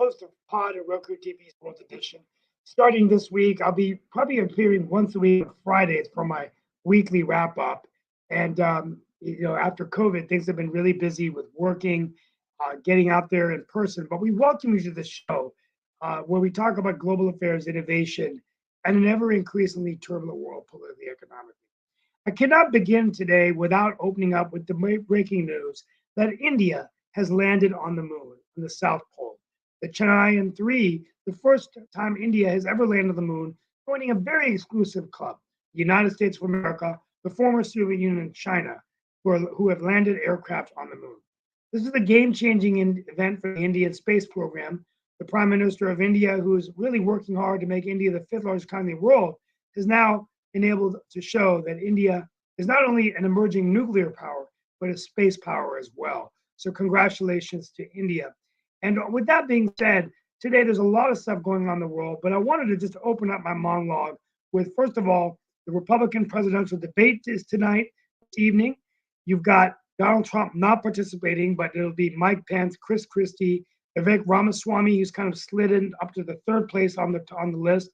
host of Pod and Roku TV's World Edition. Starting this week, I'll be probably appearing once a week on Fridays for my weekly wrap up. And after COVID, things have been really busy with working, getting out there in person. But we welcome you to the show where we talk about global affairs, innovation, and an ever increasingly turbulent world politically, economically. I cannot begin today without opening up with the breaking news that India has landed on the moon, on the South Pole. The Chandrayaan 3, the first time India has ever landed on the moon, joining a very exclusive club, the United States of America, the former Soviet Union, and China, who have landed aircraft on the moon. This is a game-changing event for the Indian space program. The Prime Minister of India, who is really working hard to make India the fifth largest economy in the world, has now enabled to show that India is not only an emerging nuclear power, but a space power as well. So congratulations to India. And with that being said, today there's a lot of stuff going on in the world, but I wanted to just open up my monologue with, first of all, the Republican presidential debate is tonight, this evening. You've got Donald Trump not participating, but it'll be Mike Pence, Chris Christie, Vivek Ramaswamy, who's kind of slid in up to the third place on the list.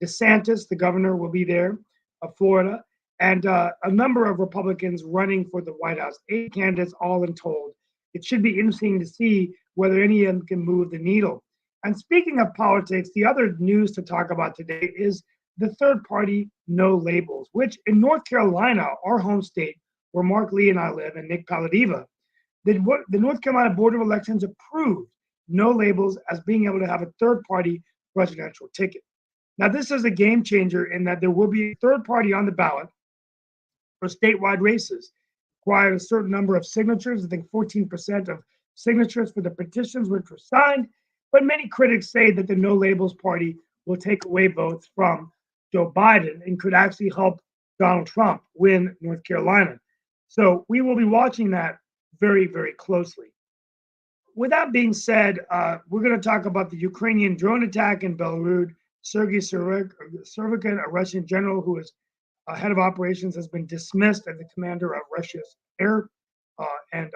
DeSantis, the governor, will be there of Florida, and a number of Republicans running for the White House. 8 candidates, all in told. It should be interesting to see whether any of them can move the needle. And speaking of politics, the other news to talk about today is the third party no labels, which in North Carolina, our home state, where Mark Lee and I live, and Nick Paladiva, the North Carolina Board of Elections approved no labels as being able to have a third party presidential ticket. Now, this is a game changer in that there will be a third party on the ballot for statewide races. Required a certain number of signatures, I think 14% of signatures for the petitions which were signed. But many critics say that the No Labels Party will take away votes from Joe Biden and could actually help Donald Trump win North Carolina. So we will be watching that very, very closely. With that being said, we're going to talk about the Ukrainian drone attack in Belarus. Sergei Surovikin, a Russian general who is head of operations, has been dismissed as the commander of Russia's air and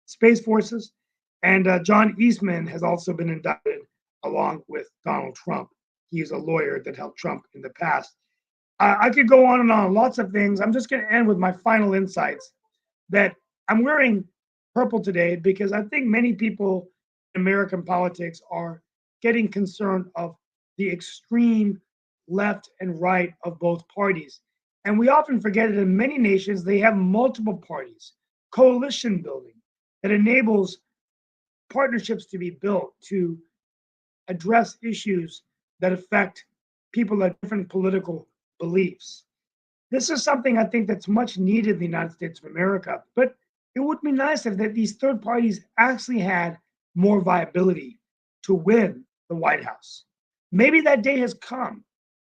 space forces. And John Eastman has also been indicted along with Donald Trump. He is a lawyer that helped Trump in the past. I could go on and on, lots of things. I'm just going to end with my final insights that I'm wearing purple today because I think many people in American politics are getting concerned of the extreme left and right of both parties. And we often forget that in many nations, they have multiple parties, coalition building that enables partnerships to be built to address issues that affect people of different political beliefs. This is something I think that's much needed in the United States of America. But it would be nice if that these third parties actually had more viability to win the White House. Maybe that day has come,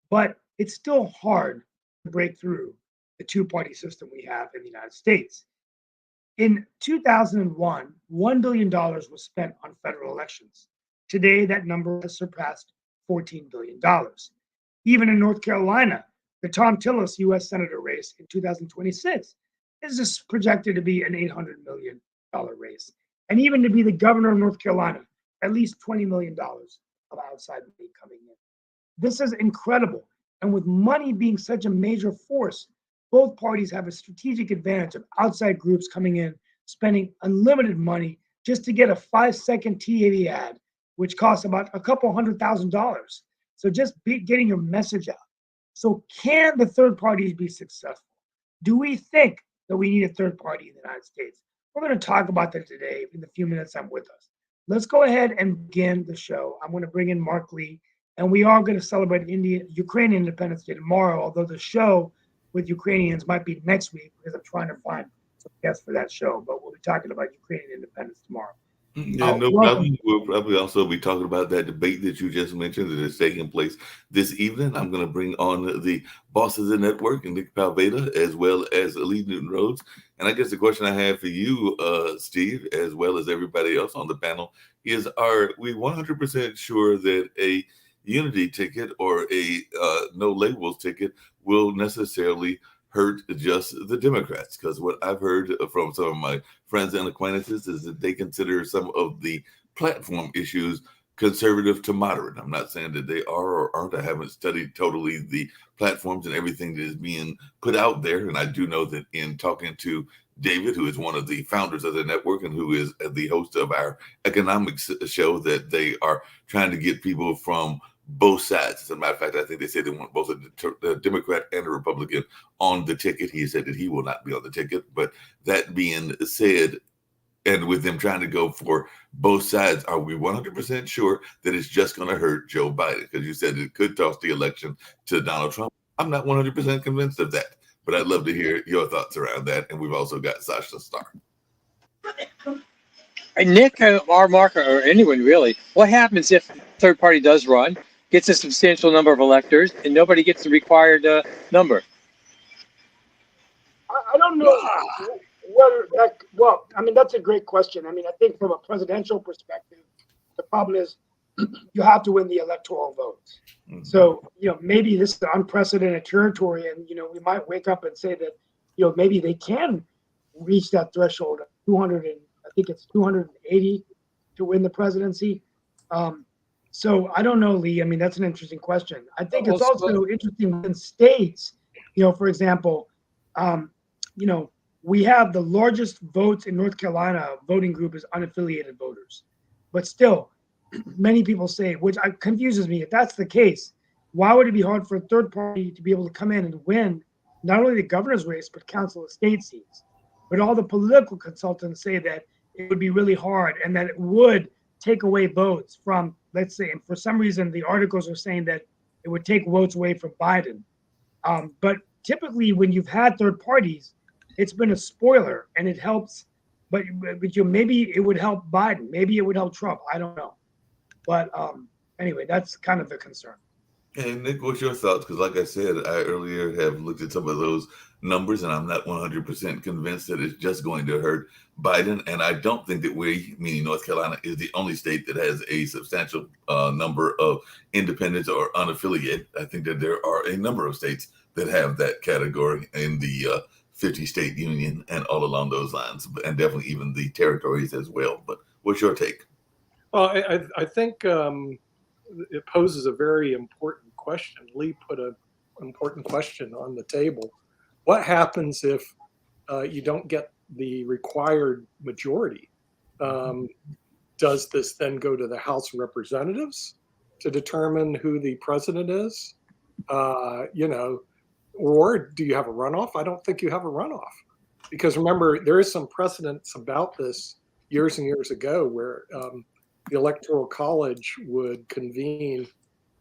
but it's still hard to break through the two-party system we have in the United States. In 2001, $1 billion was spent on federal elections. Today, that number has surpassed $14 billion. Even in North Carolina, the Tom Tillis U.S. Senator race in 2026 is just projected to be an $800 million race. And even to be the governor of North Carolina, at least $20 million of outside money coming in. This is incredible. And with money being such a major force, both parties have a strategic advantage of outside groups coming in, spending unlimited money just to get a 5-second TV ad, which costs about a couple $100,000. So just getting your message out. So can the third parties be successful? Do we think that we need a third party in the United States? We're going to talk about that today in the few minutes I'm with us. Let's go ahead and begin the show. I'm going to bring in Mark Lee, and we are going to celebrate Ukrainian Independence Day tomorrow, although the show with Ukrainians might be next week because I'm trying to find some guests for that show, but we'll be talking about Ukrainian independence tomorrow. Yeah, no problem. We'll probably also be talking about that debate that you just mentioned that is taking place this evening. I'm going to bring on the bosses of the network and Nick Palveda, as well as Elise Newton Rhodes. And I guess the question I have for you, Steve, as well as everybody else on the panel, is: are we 100% sure that a unity ticket or a no labels ticket will necessarily hurt just the Democrats? Because what I've heard from some of my friends and acquaintances is that they consider some of the platform issues conservative to moderate. I'm not saying that they are or aren't. I haven't studied totally the platforms and everything that is being put out there. And I do know that in talking to David, who is one of the founders of the network and who is the host of our economics show, that they are trying to get people from both sides. As a matter of fact, I think they said they want both a Democrat and a Republican on the ticket. He said that he will not be on the ticket. But that being said, and with them trying to go for both sides, are we 100% sure that it's just going to hurt Joe Biden? Because you said it could toss the election to Donald Trump. I'm not 100% convinced of that, but I'd love to hear your thoughts around that. And we've also got Sasha Starr. Nick, or Mark, or anyone really, what happens if third party does run, gets a substantial number of electors, and nobody gets the required number? I don't know whether that, well, I mean, that's a great question. I mean, I think from a presidential perspective, the problem is you have to win the electoral votes. Mm-hmm. So, maybe this is unprecedented territory, and, we might wake up and say that, maybe they can reach that threshold of 200, and I think it's 280 to win the presidency. So I don't know, Lee. I mean, that's an interesting question. I think it's also interesting in states, for example, we have the largest votes in North Carolina voting group is unaffiliated voters. But still, many people say, which confuses me, if that's the case, why would it be hard for a third party to be able to come in and win not only the governor's race, but council of state seats? But all the political consultants say that it would be really hard and that it would take away votes from, let's say, and for some reason, the articles are saying that it would take votes away from Biden. But typically, when you've had third parties, it's been a spoiler and it helps, but maybe it would help Biden, maybe it would help Trump. I don't know. But anyway, that's kind of the concern. And Nick, what's your thoughts? Because like I said, I earlier have looked at some of those numbers and I'm not 100% convinced that it's just going to hurt Biden. And I don't think that we, meaning North Carolina, is the only state that has a substantial number of independents or unaffiliated. I think that there are a number of states that have that category in the 50-state union and all along those lines, and definitely even the territories as well. But what's your take? Well, I think it poses a very important question. Lee put an important question on the table. What happens if you don't get the required majority? Does this then go to the House of Representatives to determine who the president is? Or do you have a runoff? I don't think you have a runoff. Because remember, there is some precedence about this years and years ago where the Electoral College would convene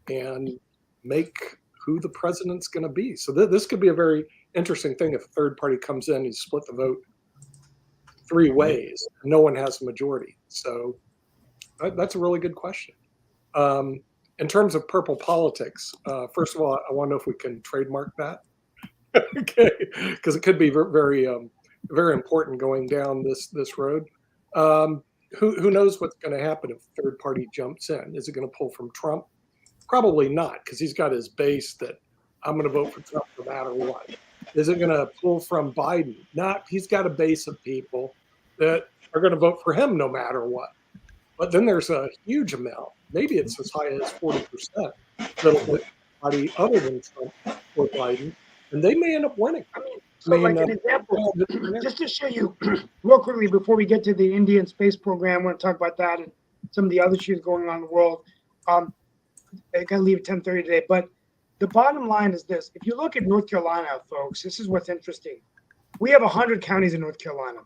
and make who the president's going to be. So this could be a very interesting thing if a third party comes in and split the vote three ways. No one has a majority. So that's a really good question. In terms of purple politics, first of all, I want to know if we can trademark that. Okay, because it could be very, very important going down this road. Who knows what's going to happen if a third party jumps in? Is it going to pull from Trump? Probably not, because he's got his base that I'm going to vote for Trump no matter what. Is it going to pull from Biden? Not. He's got a base of people that are going to vote for him no matter what. But then there's a huge amount, maybe it's as high as 40%, that'll vote somebody other than Trump or Biden, and they may end up winning. Like an example, just to show you real quickly before we get to the Indian space program, I want to talk about that and some of the other issues going on in the world. I'm going to leave at 10:30 today, but the bottom line is this. If you look at North Carolina, folks, this is what's interesting. We have 100 counties in North Carolina.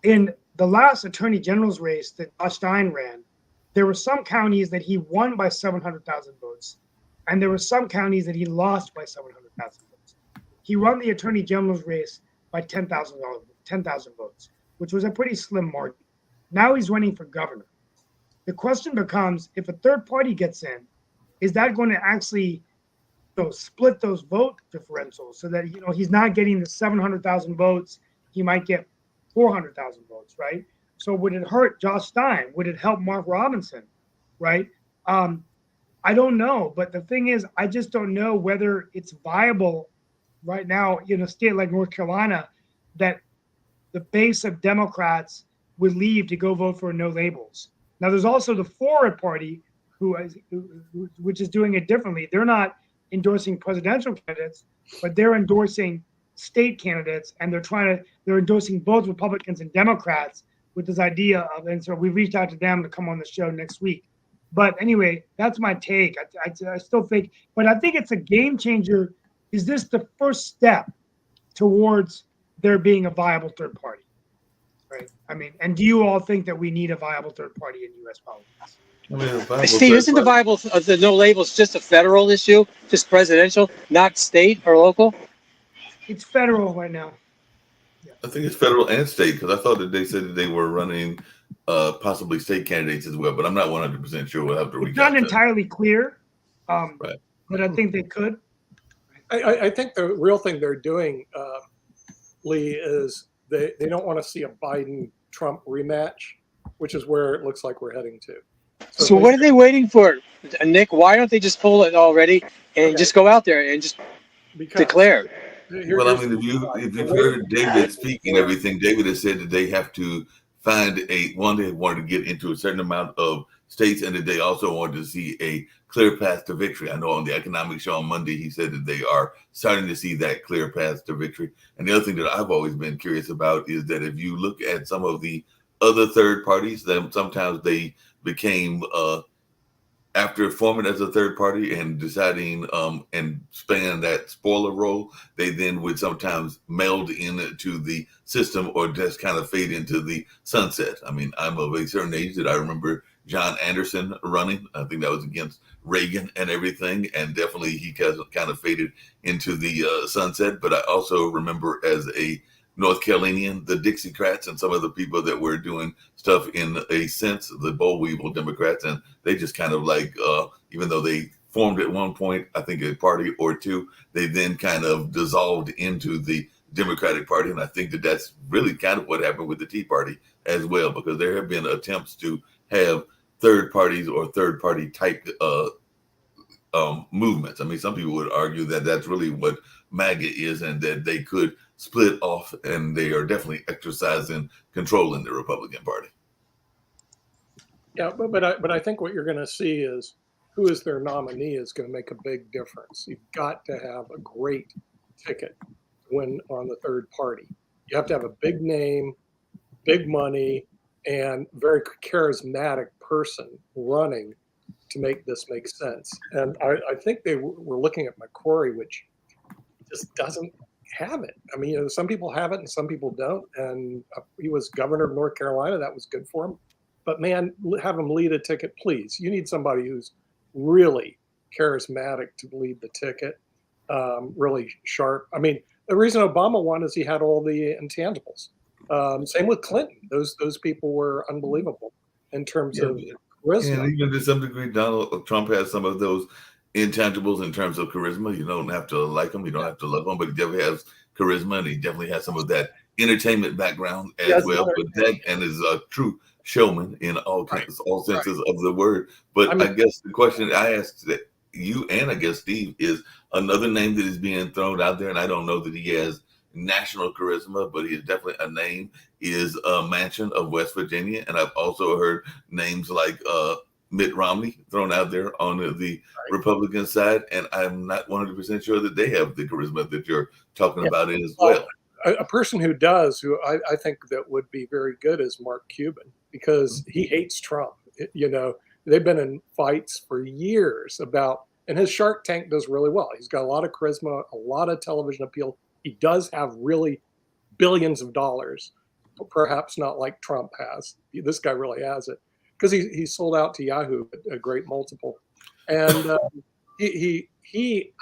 In the last attorney general's race that Josh Stein ran, there were some counties that he won by 700,000 votes, and there were some counties that he lost by 700,000 votes. He won the attorney general's race by 10,000 votes, which was a pretty slim margin. Now he's running for governor. The question becomes, if a third party gets in, is that going to actually split those vote differentials so that he's not getting the 700,000 votes, he might get 400,000 votes, right? So would it hurt Josh Stein? Would it help Mark Robinson, right? I don't know, but the thing is, I just don't know whether it's viable right now in a state like North Carolina that the base of Democrats would leave to go vote for no labels. Now, there's also the Forward Party, which is doing it differently. They're not endorsing presidential candidates, but they're endorsing state candidates, and they're endorsing both Republicans and Democrats with this idea of, and so we reached out to them to come on the show next week. But anyway, that's my take. I still think, but I think it's a game changer. Is this the first step towards there being a viable third party? Right. I mean, and do you all think that we need a viable third party in U.S. politics? I mean, a viable Steve, third isn't the party- Bible the no labels just a federal issue, just presidential, not state or local? It's federal right now. I think it's federal and state, because I thought that they said that they were running possibly state candidates as well, but I'm not 100% sure. We'll have to reach It's out not to entirely clear, Right. but I think they could. I think the real thing they're doing, Lee, is they don't want to see a Biden-Trump rematch, which is where it looks like we're heading to. So what are they waiting for, Nick? Why don't they just pull it already and just go out there and just declare? Well, I mean, if you've heard David speak and everything, David has said that they have to find they wanted to get into a certain amount of states, and that they also wanted to see a clear path to victory. I know on the economic show on Monday, he said that they are starting to see that clear path to victory. And the other thing that I've always been curious about is that if you look at some of the other third parties, then sometimes they became after forming as a third party and deciding and playing that spoiler role, they then would sometimes meld into the system or just kind of fade into the sunset. I mean, I'm of a certain age that I remember John Anderson running. I think that was against Reagan and everything. And definitely he kind of faded into the sunset. But I also remember as a North Carolinian, the Dixiecrats and some of the people that were doing stuff in a sense, the boll weevil Democrats, and they just kind of like, even though they formed at one point, I think a party or two, they then kind of dissolved into the Democratic Party. And I think that that's really kind of what happened with the Tea Party as well, because there have been attempts to have third parties or third party type movements. I mean, some people would argue that that's really what MAGA is, and that they could split off, and they are definitely exercising control in the Republican Party. Yeah, but I think what you're going to see is who is their nominee is going to make a big difference. You've got to have a great ticket to win on the third party. You have to have a big name, big money, and very charismatic person running to make this make sense. And I think they were looking at McCrory, which just doesn't have it. I mean, you know, some people have it and some people don't. And he was governor of North Carolina. That was good for him. But man, have him lead a ticket, please. You need somebody who's really charismatic to lead the ticket, really sharp. I mean, the reason Obama won is he had all the intangibles. Same with Clinton. Those people were unbelievable in terms of charisma. And even to some degree, Donald Trump has some of those intangibles in terms of charisma. You don't have to like him, you don't have to love him, but he definitely has charisma, and he definitely has some of that entertainment background as well. But that and is a true showman in all senses of the word. But I guess the question I asked that you and I guess Steve is another name that is being thrown out there, and I don't know that he has national charisma, but he is definitely a name, is Manchin of West Virginia. And I've also heard names like Mitt Romney thrown out there on the Republican side, and I'm not 100% sure that they have the charisma that you're talking about as well. A person who does, who I think that would be very good, is Mark Cuban, because he hates Trump. You know, they've been in fights for years about, and his Shark Tank does really well. He's got a lot of charisma, a lot of television appeal. He does have really billions of dollars, perhaps not like Trump has. This guy really has it, because he sold out to Yahoo at a great multiple. And he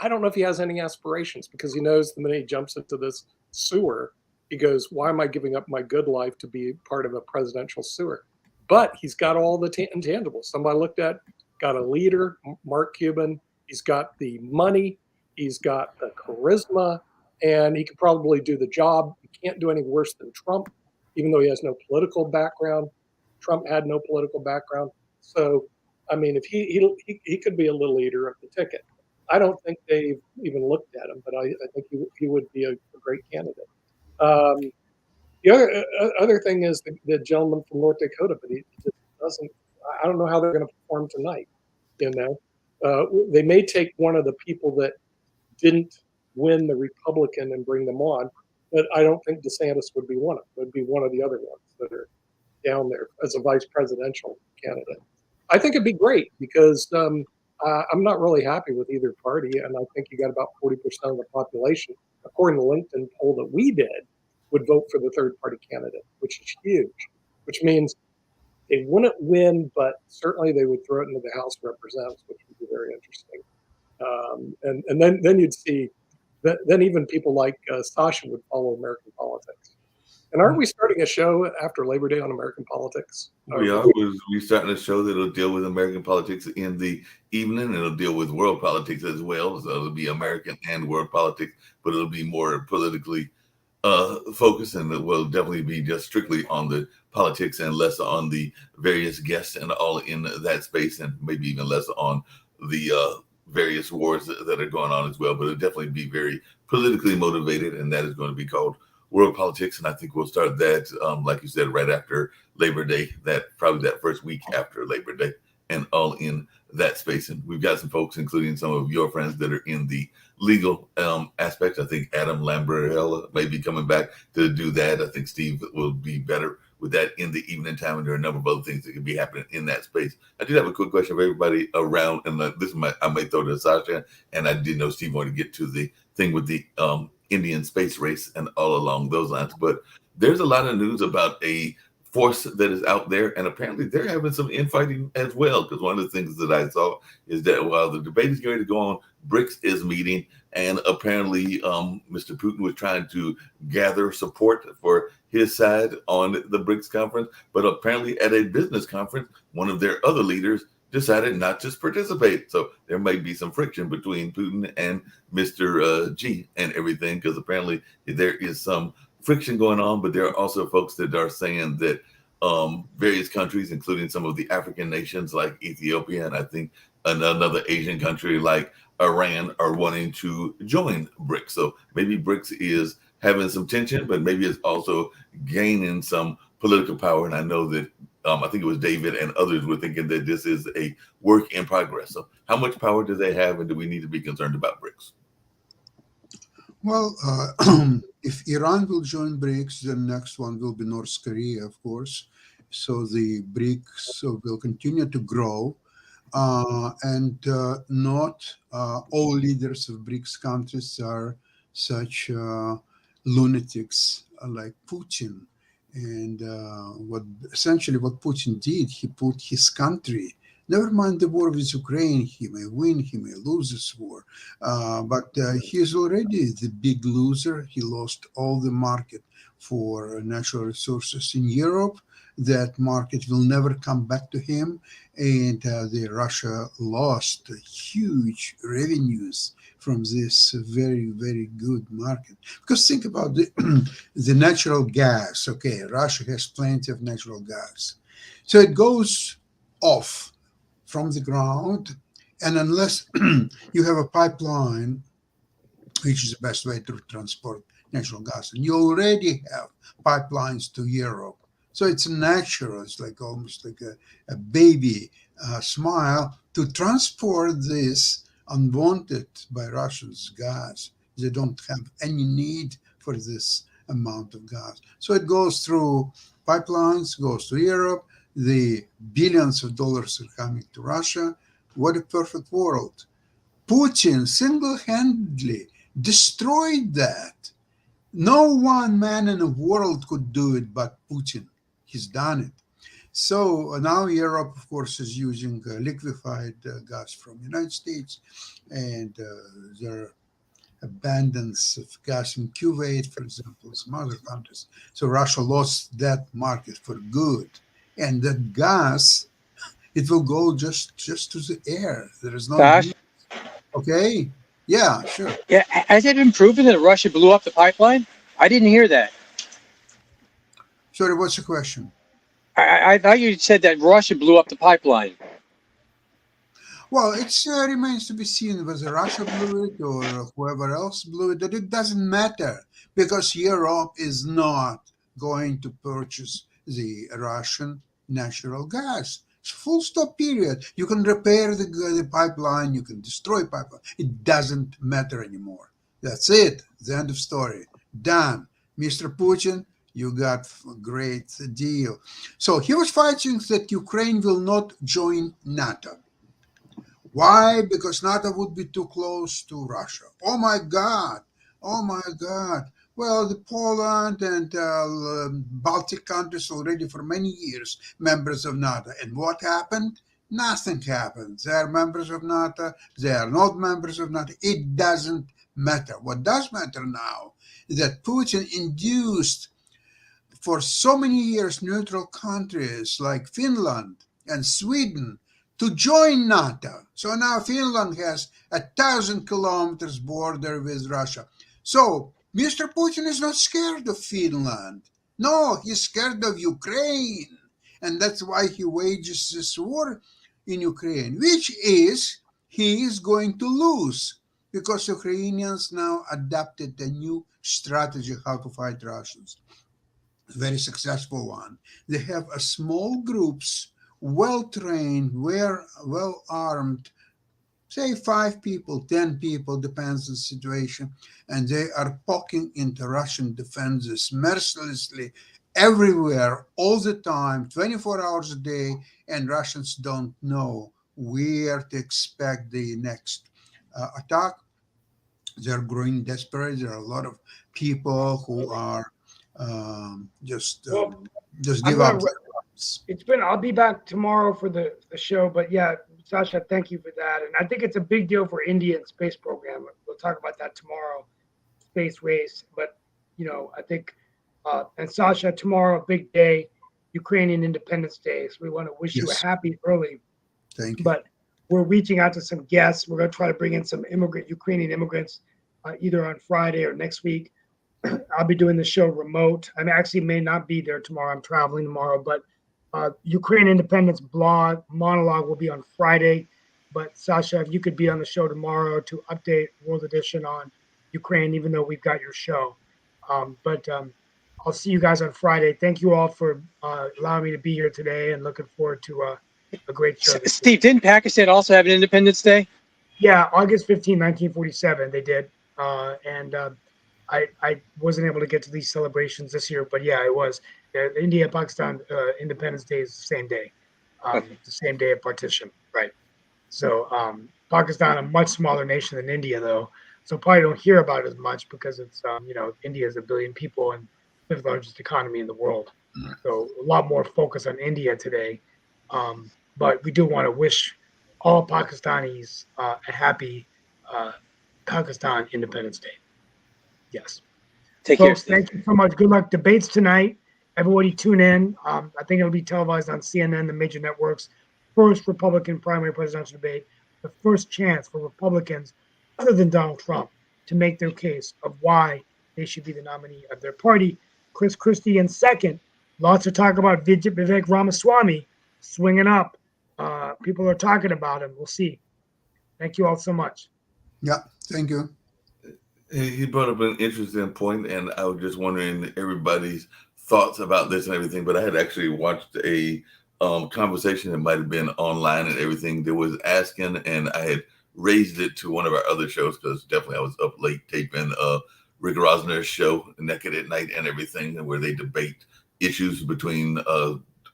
I don't know if he has any aspirations, because he knows the minute he jumps into this sewer, he goes, why am I giving up my good life to be part of a presidential sewer? But he's got all the intangibles. Somebody looked at, got a leader, Mark Cuban. He's got the money. He's got the charisma, and he could probably do the job. He can't do any worse than Trump, even though he has no political background. Trump had no political background. So, I mean, if he could be a little leader of the ticket. I don't think they've even looked at him, but I think he would be a great candidate. The other thing is the gentleman from North Dakota, but he just doesn't I don't know how they're going to perform tonight. They may take one of the people that didn't win the Republican and bring them on, but I don't think DeSantis would be one of them. It would be one of the other ones that are down there as a vice presidential candidate. I think it'd be great because I'm not really happy with either party, and I think you got about 40% of the population, according to the LinkedIn poll that we did, would vote for the third party candidate, which is huge, which means they wouldn't win, but certainly they would throw it into the House of Representatives, which would be very interesting. And then you'd see that then even people like Sasha would follow American politics. And aren't we starting a show after Labor Day on American politics? We are. We're starting a show that'll deal with American politics in the evening, and it'll deal with world politics as well. So it'll be American and world politics, but it'll be more politically focused, and it will definitely be just strictly on the politics and less on the various guests and all in that space, and maybe even less on the various wars that are going on as well. But it'll definitely be very politically motivated, and that is going to be called World Politics. And I think we'll start that, like you said, right after Labor Day, probably that first week after Labor Day, and all in that space. And we've got some folks, including some of your friends that are in the legal aspect. I think Adam Lamberella may be coming back to do that. I think Steve will be better with that in the evening time, and there are a number of other things that could be happening in that space. I did have a quick question for everybody around, and I may throw to Sasha, and I did know Steve wanted to get to the thing with the Indian space race and all along those lines, but there's a lot of news about a force that is out there, and apparently they're having some infighting as well, because one of the things that I saw is that while the debate is going to go on, BRICS is meeting, and apparently Mr. Putin was trying to gather support for his side on the BRICS conference, but apparently at a business conference, one of their other leaders decided not to participate. So there might be some friction between Putin and Mr. G and everything, because apparently there is some friction going on, but there are also folks that are saying that various countries, including some of the African nations like Ethiopia, and I think another Asian country like Iran, are wanting to join BRICS. So maybe BRICS is having some tension, but maybe it's also gaining some political power. And I know that I think it was David and others were thinking that this is a work in progress. So how much power do they have, and do we need to be concerned about BRICS? Well, if Iran will join BRICS, the next one will be North Korea, of course. So the BRICS will continue to grow, and not all leaders of BRICS countries are such lunatics like Putin. And what Putin did, he put his country, never mind the war with Ukraine, he may win, he may lose this war, but he is already the big loser. He lost all the market for natural resources in Europe. That market will never come back to him, and Russia lost huge revenues from this very, very good market. Because think about the natural gas. Okay, Russia has plenty of natural gas. So it goes off from the ground, and unless you have a pipeline, which is the best way to transport natural gas, and you already have pipelines to Europe, so it's natural, it's like almost like a baby smile to transport this unwanted by Russians gas. They don't have any need for this amount of gas. So it goes through pipelines, goes to Europe. The billions of dollars are coming to Russia. What a perfect world. Putin single-handedly destroyed that. No one man in the world could do it but Putin. He's done it. So now Europe, of course, is using liquefied gas from the United States, and there are abundance of gas in Kuwait, for example, some other countries. So Russia lost that market for good. And that gas, it will go just to the air. There is no need. Okay? Yeah, sure. Yeah, has it been proven that Russia blew up the pipeline? I didn't hear that. Sorry, what's the question? I thought you said that Russia blew up the pipeline. Well, it remains to be seen whether Russia blew it or whoever else blew it. That it doesn't matter, because Europe is not going to purchase the Russian natural gas. Full stop, period. You can repair the pipeline, you can destroy pipeline. It doesn't matter anymore. That's it. The end of story. Done. Mr. Putin, you got a great deal. So he was fighting that Ukraine will not join NATO. Why? Because NATO would be too close to Russia. Oh my God. Oh my God. Well, the Poland and Baltic countries already for many years members of NATO. And what happened? Nothing happened. They are members of NATO. They are not members of NATO. It doesn't matter. What does matter now is that Putin induced for so many years neutral countries like Finland and Sweden to join NATO. So now Finland has 1,000 kilometers border with Russia. So Mr. Putin is not scared of Finland. No, he's scared of Ukraine. And that's why he wages this war in Ukraine, which is he is going to lose because Ukrainians now adopted a new strategy how to fight Russians. Very successful one. They have a small groups, well-trained, well-armed, say 5 people, 10 people, depends on the situation, and they are poking into Russian defenses mercilessly everywhere, all the time, 24 hours a day, and Russians don't know where to expect the next attack. They're growing desperate. There are a lot of people who are just give up. I'll be back tomorrow for the show, but yeah, Sasha, thank you for that. And I think it's a big deal for India and space program. We'll talk about that tomorrow, space race. But, I think, and Sasha, tomorrow, a big day, Ukrainian Independence Day. So we want to wish you a happy early. Thank you. But we're reaching out to some guests. We're going to try to bring in some Ukrainian immigrants either on Friday or next week. I'll be doing the show remote. I actually may not be there tomorrow. I'm traveling tomorrow, but Ukraine Independence blog monologue will be on Friday. But Sasha, if you could be on the show tomorrow to update World Edition on Ukraine, even though we've got your show. But I'll see you guys on Friday. Thank you all for allowing me to be here today, and looking forward to a great show. Steve, didn't Pakistan also have an Independence Day? Yeah, August 15, 1947, they did. I wasn't able to get to these celebrations this year, but yeah, it was. India, Pakistan, Independence Day is the same day, the same day of partition, right? So Pakistan, a much smaller nation than India, though, so probably don't hear about it as much because it's, India is 1 billion people and fifth largest economy in the world. So a lot more focus on India today. But we do want to wish all Pakistanis a happy Pakistan Independence Day. Yes. Take care. Folks, thank you so much. Good luck. Debates tonight. Everybody tune in. I think it'll be televised on CNN, the major networks. First Republican primary presidential debate. The first chance for Republicans, other than Donald Trump, to make their case of why they should be the nominee of their party. Chris Christie in second. Lots of talk about Vivek Ramaswamy swinging up. People are talking about him. We'll see. Thank you all so much. Yeah, thank you. He brought up an interesting point, and I was just wondering everybody's thoughts about this and everything. But I had actually watched a conversation that might have been online and everything that was asking, and I had raised it to one of our other shows because definitely I was up late taping Rick Rosner's show, Naked at Night, and everything, where they debate issues between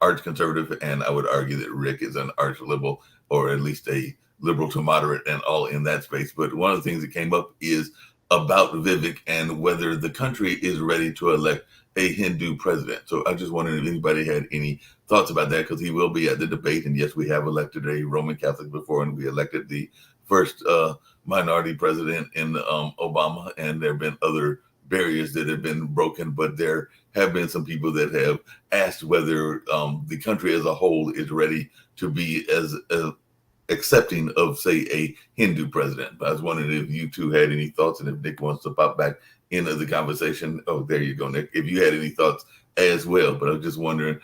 arch conservative, and I would argue that Rick is an arch liberal, or at least a liberal to moderate, and all in that space. But one of the things that came up is about Vivek and whether the country is ready to elect a Hindu president. So I just wondered if anybody had any thoughts about that, because he will be at the debate. And yes, we have elected a Roman Catholic before, and we elected the first minority president in Obama, and there have been other barriers that have been broken, but there have been some people that have asked whether the country as a whole is ready to be as accepting of, say, a Hindu president. But I was wondering if you two had any thoughts, and if Nick wants to pop back into the conversation. Oh, there you go, Nick. If you had any thoughts as well. But I was just wondering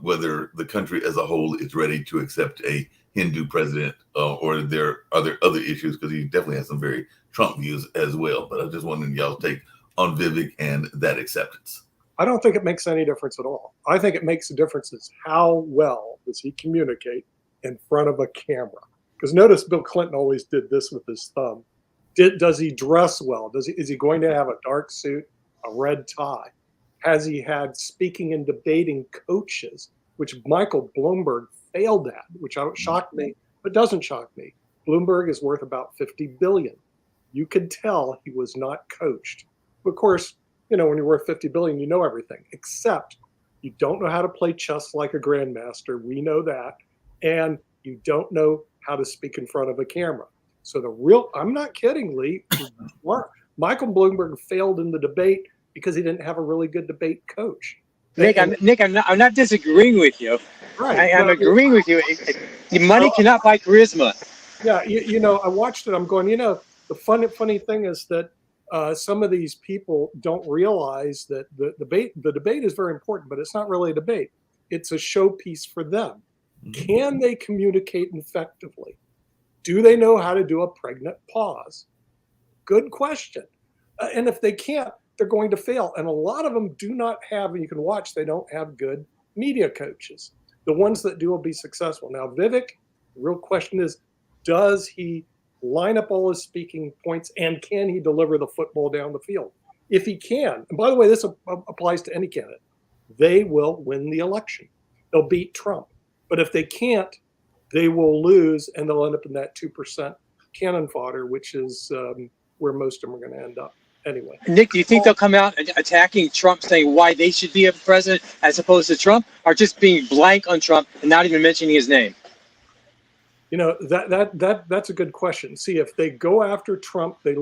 whether the country as a whole is ready to accept a Hindu president, or are there other issues, because he definitely has some very Trump views as well. But I was just wondering y'all's take on Vivek and that acceptance. I don't think it makes any difference at all. I think it makes a difference is how well does he communicate in front of a camera? Because notice Bill Clinton always did this with his thumb. Does he dress well? Is he going to have a dark suit, a red tie? Has he had speaking and debating coaches, which Michael Bloomberg failed at, which shocked me, but doesn't shock me. Bloomberg is worth about $50 billion. You could tell he was not coached. Of course, when you're worth $50 billion, you know everything, except you don't know how to play chess like a grandmaster. We know that. And you don't know how to speak in front of a camera. So I'm not kidding, Lee. Michael Bloomberg failed in the debate because he didn't have a really good debate coach. Nick, I'm not disagreeing with you. Right. I'm agreeing with you. The money cannot buy charisma. Yeah, I watched it. I'm going, the funny thing is that some of these people don't realize that the debate is very important, but it's not really a debate. It's a showpiece for them. Can they communicate effectively? Do they know how to do a pregnant pause? Good question. And if they can't, they're going to fail. And a lot of them do not have, and you can watch, they don't have good media coaches. The ones that do will be successful. Now, Vivek, the real question is, does he line up all his speaking points and can he deliver the football down the field? If he can, and by the way, this applies to any candidate, they will win the election. They'll beat Trump. But if they can't, they will lose and they'll end up in that 2% cannon fodder, which is where most of them are going to end up anyway. Nick, do you think they'll come out attacking Trump, saying why they should be a president as opposed to Trump, or just being blank on Trump and not even mentioning his name? That's a good question. See, if they go after Trump, they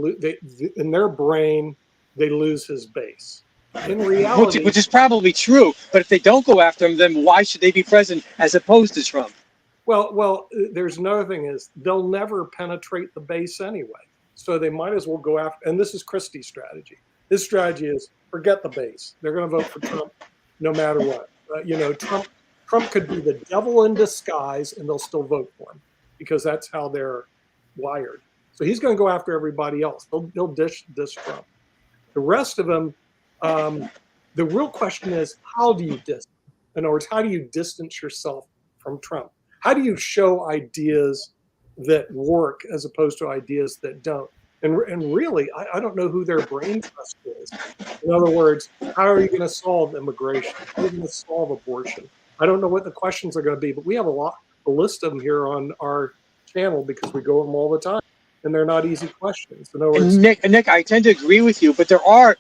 in their brain, they lose his base. In reality, which is probably true. But if they don't go after him, then why should they be president as opposed to Trump? Well, there's another thing is they'll never penetrate the base anyway. So they might as well go after, and this is Christie's strategy. His strategy is forget the base. They're going to vote for Trump no matter what. Trump could be the devil in disguise and they'll still vote for him because that's how they're wired. So he's going to go after everybody else. He'll dish Trump. The rest of them, the real question is, how do you distance? In other words, how do you distance yourself from Trump? How do you show ideas that work as opposed to ideas that don't? And really, I don't know who their brain trust is. In other words, how are you going to solve immigration? How are you going to solve abortion? I don't know what the questions are going to be, but we have a list of them here on our channel because we go over them all the time, and they're not easy questions. In other words, Nick, I tend to agree with you, but there are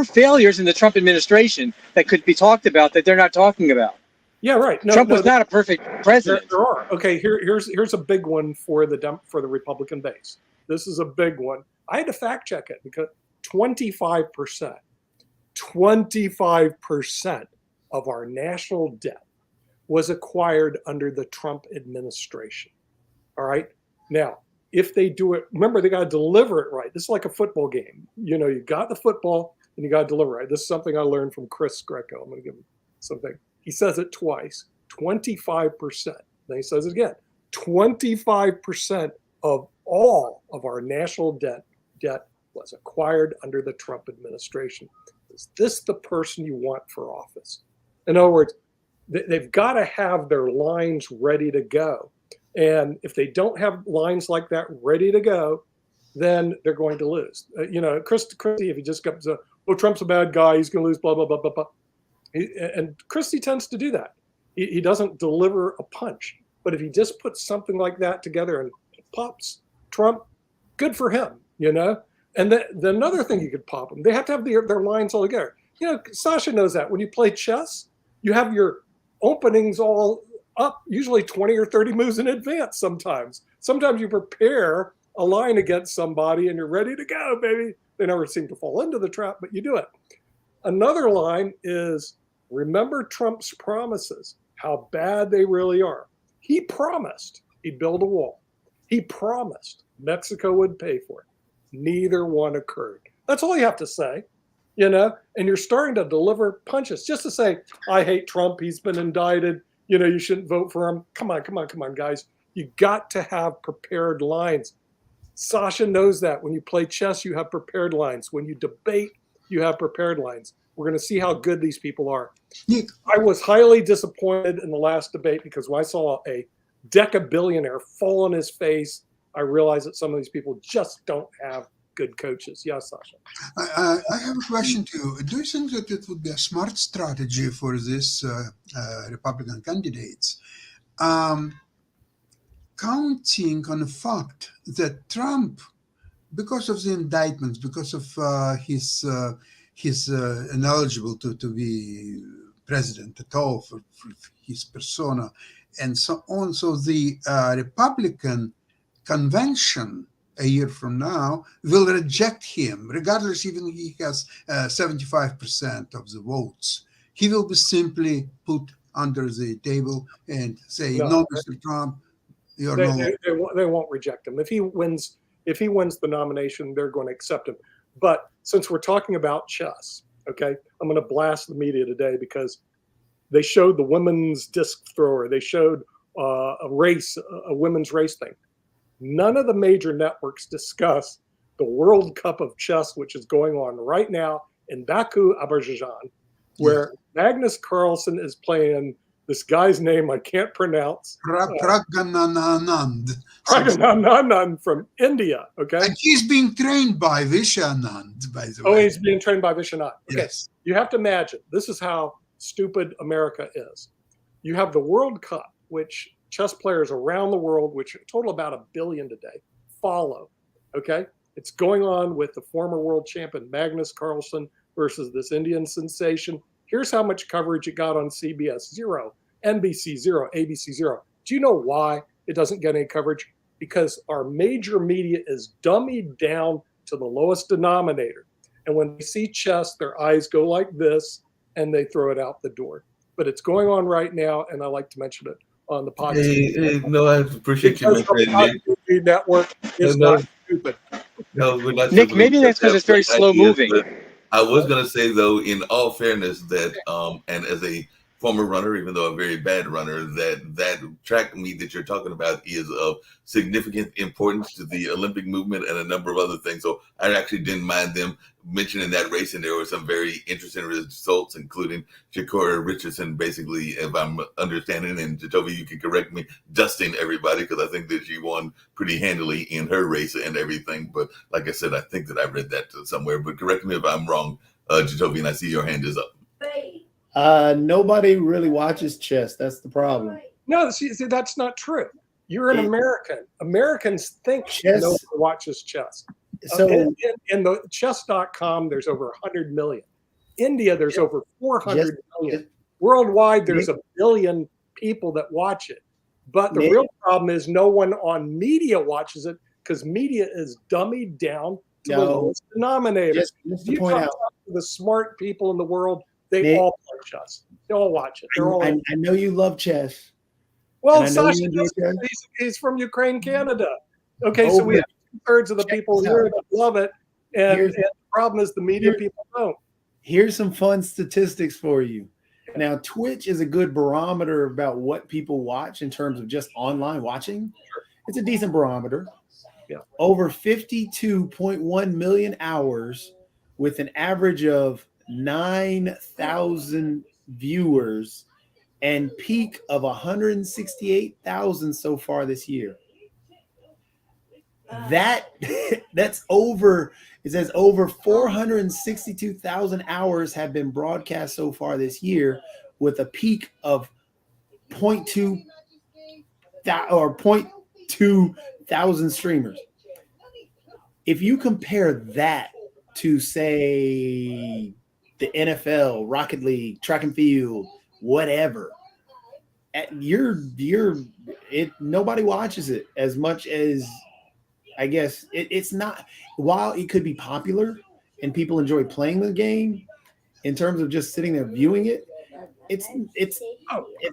failures in the Trump administration that could be talked about that they're not talking about. Yeah, right. Trump was not a perfect president. There are. Okay, here's a big one for the Republican base. This is a big one. I had to fact check it because 25% of our national debt was acquired under the Trump administration. All right. Now, if they do it, remember they got to deliver it right. This is like a football game. You got the football and you got to deliver it right. This is something I learned from Chris Greco. I'm going to give him something. He says it twice, 25%. Then he says it again, 25% of all of our national debt was acquired under the Trump administration. Is this the person you want for office? In other words, they've got to have their lines ready to go. And if they don't have lines like that ready to go, then they're going to lose. Christie, if he just comes up, well, Trump's a bad guy, he's going to lose, blah, blah, blah, blah, blah. And Christie tends to do that. He doesn't deliver a punch. But if he just puts something like that together and pops Trump, good for him, And the another thing you could pop them, they have to have their lines all together. Sasha knows that. When you play chess, you have your openings all up, usually 20 or 30 moves in advance sometimes. Sometimes you prepare a line against somebody and you're ready to go, baby. They never seem to fall into the trap, but you do it. Another line is, remember Trump's promises, how bad they really are. He promised he'd build a wall. He promised Mexico would pay for it. Neither one occurred. That's all you have to say, and you're starting to deliver punches just to say, I hate Trump. He's been indicted. You shouldn't vote for him. Come on, guys. You got to have prepared lines. Sasha knows that. When you play chess, you have prepared lines. When you debate, you have prepared lines. We're going to see how good these people are. Nick, I was highly disappointed in the last debate because when I saw a deca-billionaire fall on his face, I realized that some of these people just don't have good coaches. Yes, Sasha. I have a question to you. Do you think that it would be a smart strategy for these Republican candidates, counting on the fact that Trump, because of the indictments, because of his ineligible to be president at all for his persona, and so on, so the Republican convention a year from now will reject him, regardless even if he has 75% of the votes. He will be simply put under the table and say, no Mr. Trump, you're no longer. They won't reject him. If he wins the nomination, they're going to accept him. But since we're talking about chess, okay, I'm going to blast the media today because they showed the women's disc thrower. They showed a women's race thing. None of the major networks discuss the World Cup of Chess, which is going on right now in Baku, Azerbaijan, where Magnus Carlsen is playing this guy's name I can't pronounce. Praggnanandhaa. Praggnanandhaa from India, okay? And he's being trained by Viswanathan, by the way. Oh, he's being trained by Viswanathan. Okay. Yes. You have to imagine, this is how stupid America is. You have the World Cup, which chess players around the world, which total about 1 billion today, follow, okay? It's going on with the former world champion Magnus Carlsen versus this Indian sensation. Here's how much coverage it got on CBS, 0, NBC, 0, ABC, 0. Do you know why it doesn't get any coverage? Because our major media is dummied down to the lowest denominator. And when they see chess, their eyes go like this, and they throw it out the door. But it's going on right now, and I like to mention it on the podcast. No, I appreciate you mentioning it. Network is not stupid. No, we're not. Nick, maybe that's because it's very slow moving. I was going to say, though, in all fairness, that and as a former runner, even though a very bad runner, that track meet that you're talking about is of significant importance to the Olympic movement and a number of other things. So I actually didn't mind them mentioning that race, and there were some very interesting results, including Shakira Richardson, basically, if I'm understanding, and Jacoby, you can correct me, dusting everybody, because I think that she won pretty handily in her race and everything. But like I said, I think that I read that somewhere, but correct me if I'm wrong, Jacoby, and I see your hand is up. Nobody really watches chess. That's the problem. No, see, that's not true. You're an American. Americans think chess nobody watches chess. So in the chess.com, there's over 100 million. India, there's over 400 million. Worldwide, there's 1 billion people that watch it. But the real problem is no one on media watches it because media is dummied down to the lowest denominator. Just to point out, the smart people in the world, they all play chess. They all watch it. They're all. I know you love chess. Well, Sasha, he's from Ukraine, Canada. Okay, so we have 2/3 of the people here that love it, and the problem is the media people don't. Here's some fun statistics for you. Now, Twitch is a good barometer about what people watch in terms of just online watching. Sure. It's a decent barometer. Yeah. Over 52.1 million hours with an average of 9,000 viewers and peak of 168,000 so far this year. That's over. It says over 462,000 hours have been broadcast so far this year, with a peak of 0.2 thousand streamers. If you compare that to, say, the NFL, Rocket League, track and field, whatever, nobody watches it as much as, I guess it's not. While it could be popular and people enjoy playing the game, in terms of just sitting there viewing it, it's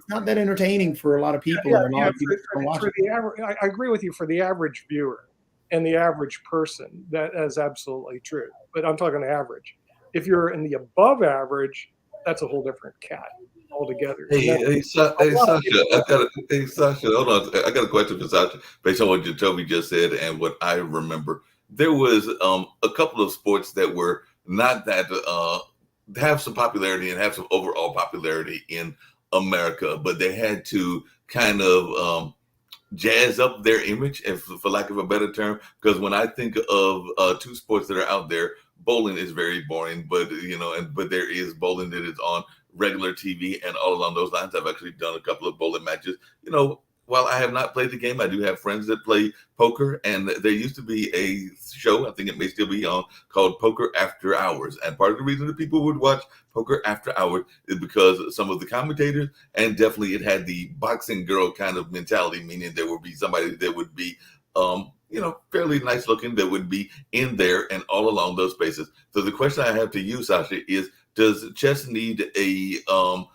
not that entertaining for a lot of people. I agree with you. For the average viewer and the average person, that is absolutely true. But I'm talking average. If you're in the above average, that's a whole different cat altogether. Hey, Sasha, hold on. I got a question for Sasha based on what Jacoby just said and what I remember. There was a couple of sports that were not that have some popularity and have some overall popularity in America, but they had to kind of jazz up their image, and for lack of a better term, because when I think of two sports that are out there, bowling is very boring, but but there is bowling that is on regular TV and all along those lines. I've actually done a couple of bowling matches. While I have not played the game, I do have friends that play poker, and there used to be a show, I think it may still be on, called Poker After Hours. And part of the reason that people would watch Poker After Hours is because some of the commentators, and definitely it had the boxing girl kind of mentality, meaning there would be somebody that would be, fairly nice looking, that would be in there and all along those spaces. So the question I have to you, Sasha, is does chess need a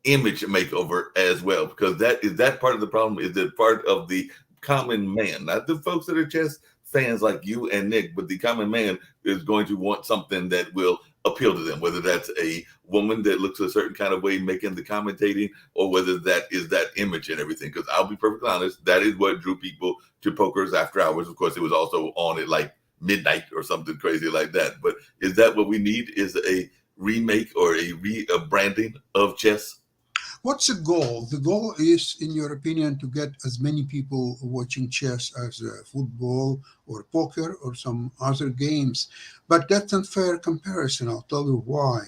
image makeover as well? Because that part of the problem is that part of the common man, not the folks that are chess fans like you and Nick, but the common man is going to want something that will appeal to them, whether that's a woman that looks a certain kind of way making the commentating, or whether that is that image and everything. Because I'll be perfectly honest, that is what drew people to Poker's After Hours. Of course, it was also on at like midnight or something crazy like that. But is that what we need? Is a remake or a branding of chess? What's the goal? The goal is, in your opinion, to get as many people watching chess as football or poker or some other games. But that's an unfair comparison. I'll tell you why.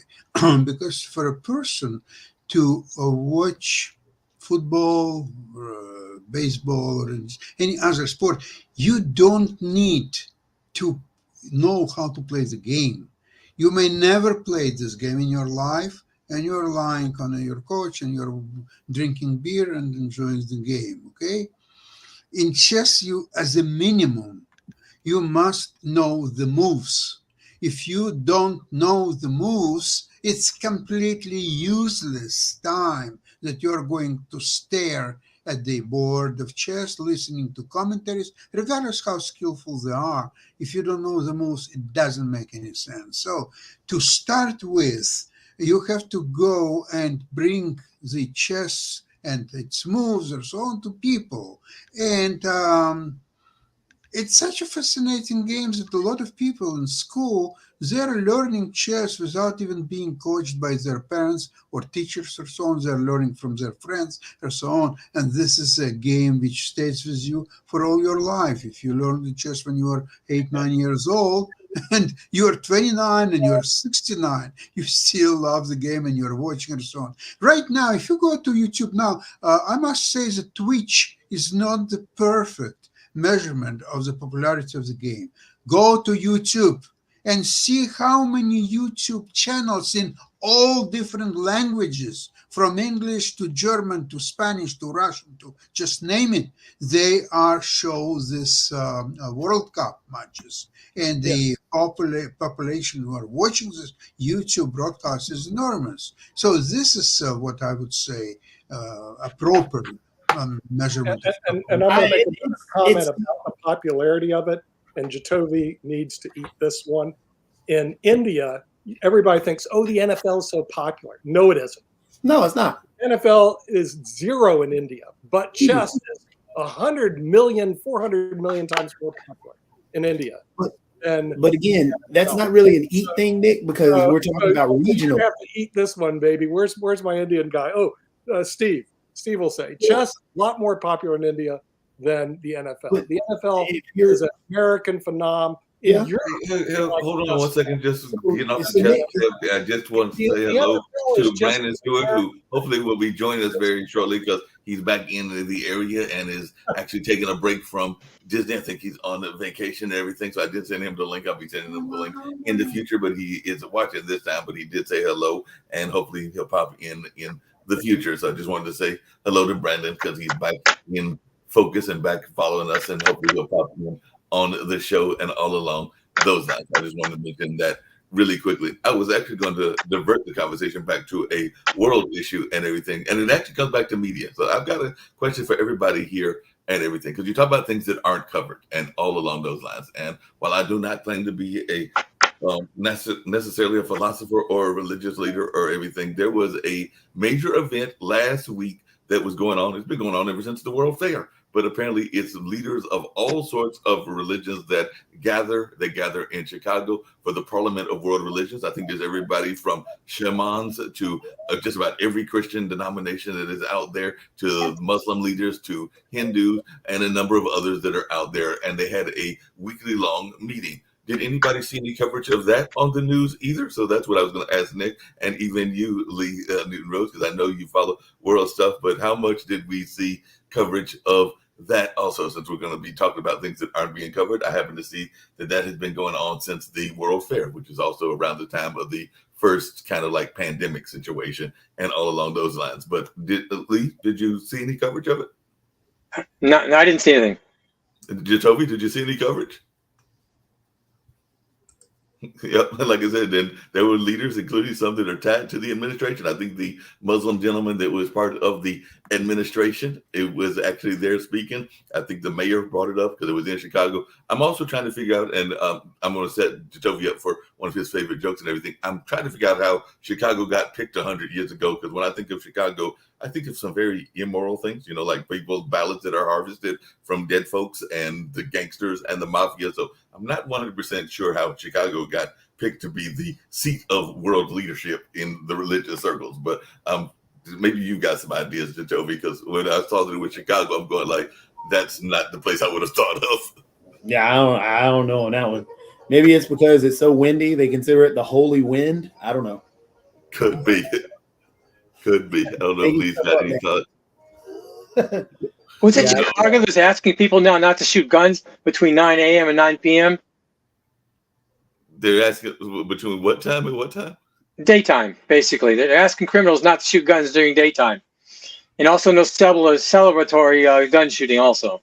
Because for a person to watch football or baseball or any other sport, you don't need to know how to play the game. You may never play this game in your life, and you're lying on your couch and you're drinking beer and enjoying the game, okay? In chess, you, as a minimum, you must know the moves. If you don't know the moves, it's completely useless time that you're going to stare at the board of chess, listening to commentaries, regardless how skillful they are. If you don't know the moves, it doesn't make any sense. So to start with, you have to go and bring the chess and its moves and so on to people. And it's such a fascinating game that a lot of people in school, they're learning chess without even being coached by their parents or teachers or so on. They're learning from their friends or so on. And this is a game which stays with you for all your life. If you learn the chess when you are 8, 9 years old, and you're 29 and you're 69, you still love the game and you're watching and so on. Right now, if you go to YouTube now, I must say that Twitch is not the perfect measurement of the popularity of the game. Go to YouTube and see how many YouTube channels in all different languages, from English to German to Spanish to Russian to just name it, they are show this World Cup matches. And the population who are watching this YouTube broadcast is enormous. So this is what I would say a proper measurement. And I'm going to make a comment about the popularity of it, and Jatovi needs to eat this one. In India, everybody thinks, oh, the NFL is so popular. No, it isn't. No, it's not. NFL is 0 in India, but chess is 100 million, 400 million times more popular in India. But again, that's not really an eat thing, Nick, because we're talking about regional. You have to eat this one, baby. Where's my Indian guy? Oh, Steve. Steve will say chess a lot more popular in India than the NFL. But the NFL is an American phenomenon. Yeah. Hold on 1 second. Just getting off the chest. I just want to say hello to Brandon Stewart, who hopefully will be joining us very shortly because he's back in the area and is actually taking a break from Disney. I think he's on a vacation and everything. So I did send him the link. I'll be sending him the link in the future, but he isn't watching this time. But he did say hello, and hopefully he'll pop in the future. So I just wanted to say hello to Brandon because he's back in focus and back following us, and hopefully he'll pop in on the show and all along those lines. I just wanted to mention that really quickly. I was actually going to divert the conversation back to a world issue and everything, and it actually comes back to media. So I've got a question for everybody here and everything, because you talk about things that aren't covered and all along those lines. And while I do not claim to be a necessarily a philosopher or a religious leader or everything, there was a major event last week that was going on. It's been going on ever since the World Fair but apparently it's leaders of all sorts of religions that gather. They gather in Chicago for the Parliament of World Religions. I think there's everybody from shamans to just about every Christian denomination that is out there, to Muslim leaders, to Hindus, and a number of others that are out there. And they had a weekly long meeting. Did anybody see any coverage of that on the news either? So that's what I was going to ask Nick, and even you, Lee Newton Rhodes, because I know you follow world stuff. But how much did we see coverage of that also, since we're going to be talking about things that aren't being covered? I happen to see that has been going on since the World Fair, which is also around the time of the first kind of like pandemic situation and all along those lines. But Lee, did you see any coverage of it? No, I didn't see anything. Jacoby, did you see any coverage? Yep, like I said, then there were leaders, including some that are tied to the administration. I think the Muslim gentleman that was part of the administration, it was actually there speaking. I think the mayor brought it up because it was in Chicago. I'm also trying to figure out, and I'm going to set Jacoby up for one of his favorite jokes and everything. I'm trying to figure out how Chicago got picked 100 years ago, because when I think of Chicago, I think of some very immoral things, like people's ballots that are harvested from dead folks and the gangsters and the mafia. So I'm not 100% sure how Chicago got picked to be the seat of world leadership in the religious circles. But maybe you got some ideas, Jacoby, because when I saw that it was Chicago, I'm going like, that's not the place I would have thought of. Yeah, I don't know on that one. Maybe it's because it's so windy, they consider it the holy wind. I don't know. Could be. Could be. I don't know if Lee's got any thoughts. Was it Chicago that's asking people now not to shoot guns between 9 a.m. and 9 p.m.? They're asking between what time and what time? Daytime, basically. They're asking criminals not to shoot guns during daytime. And also no celebratory gun shooting also.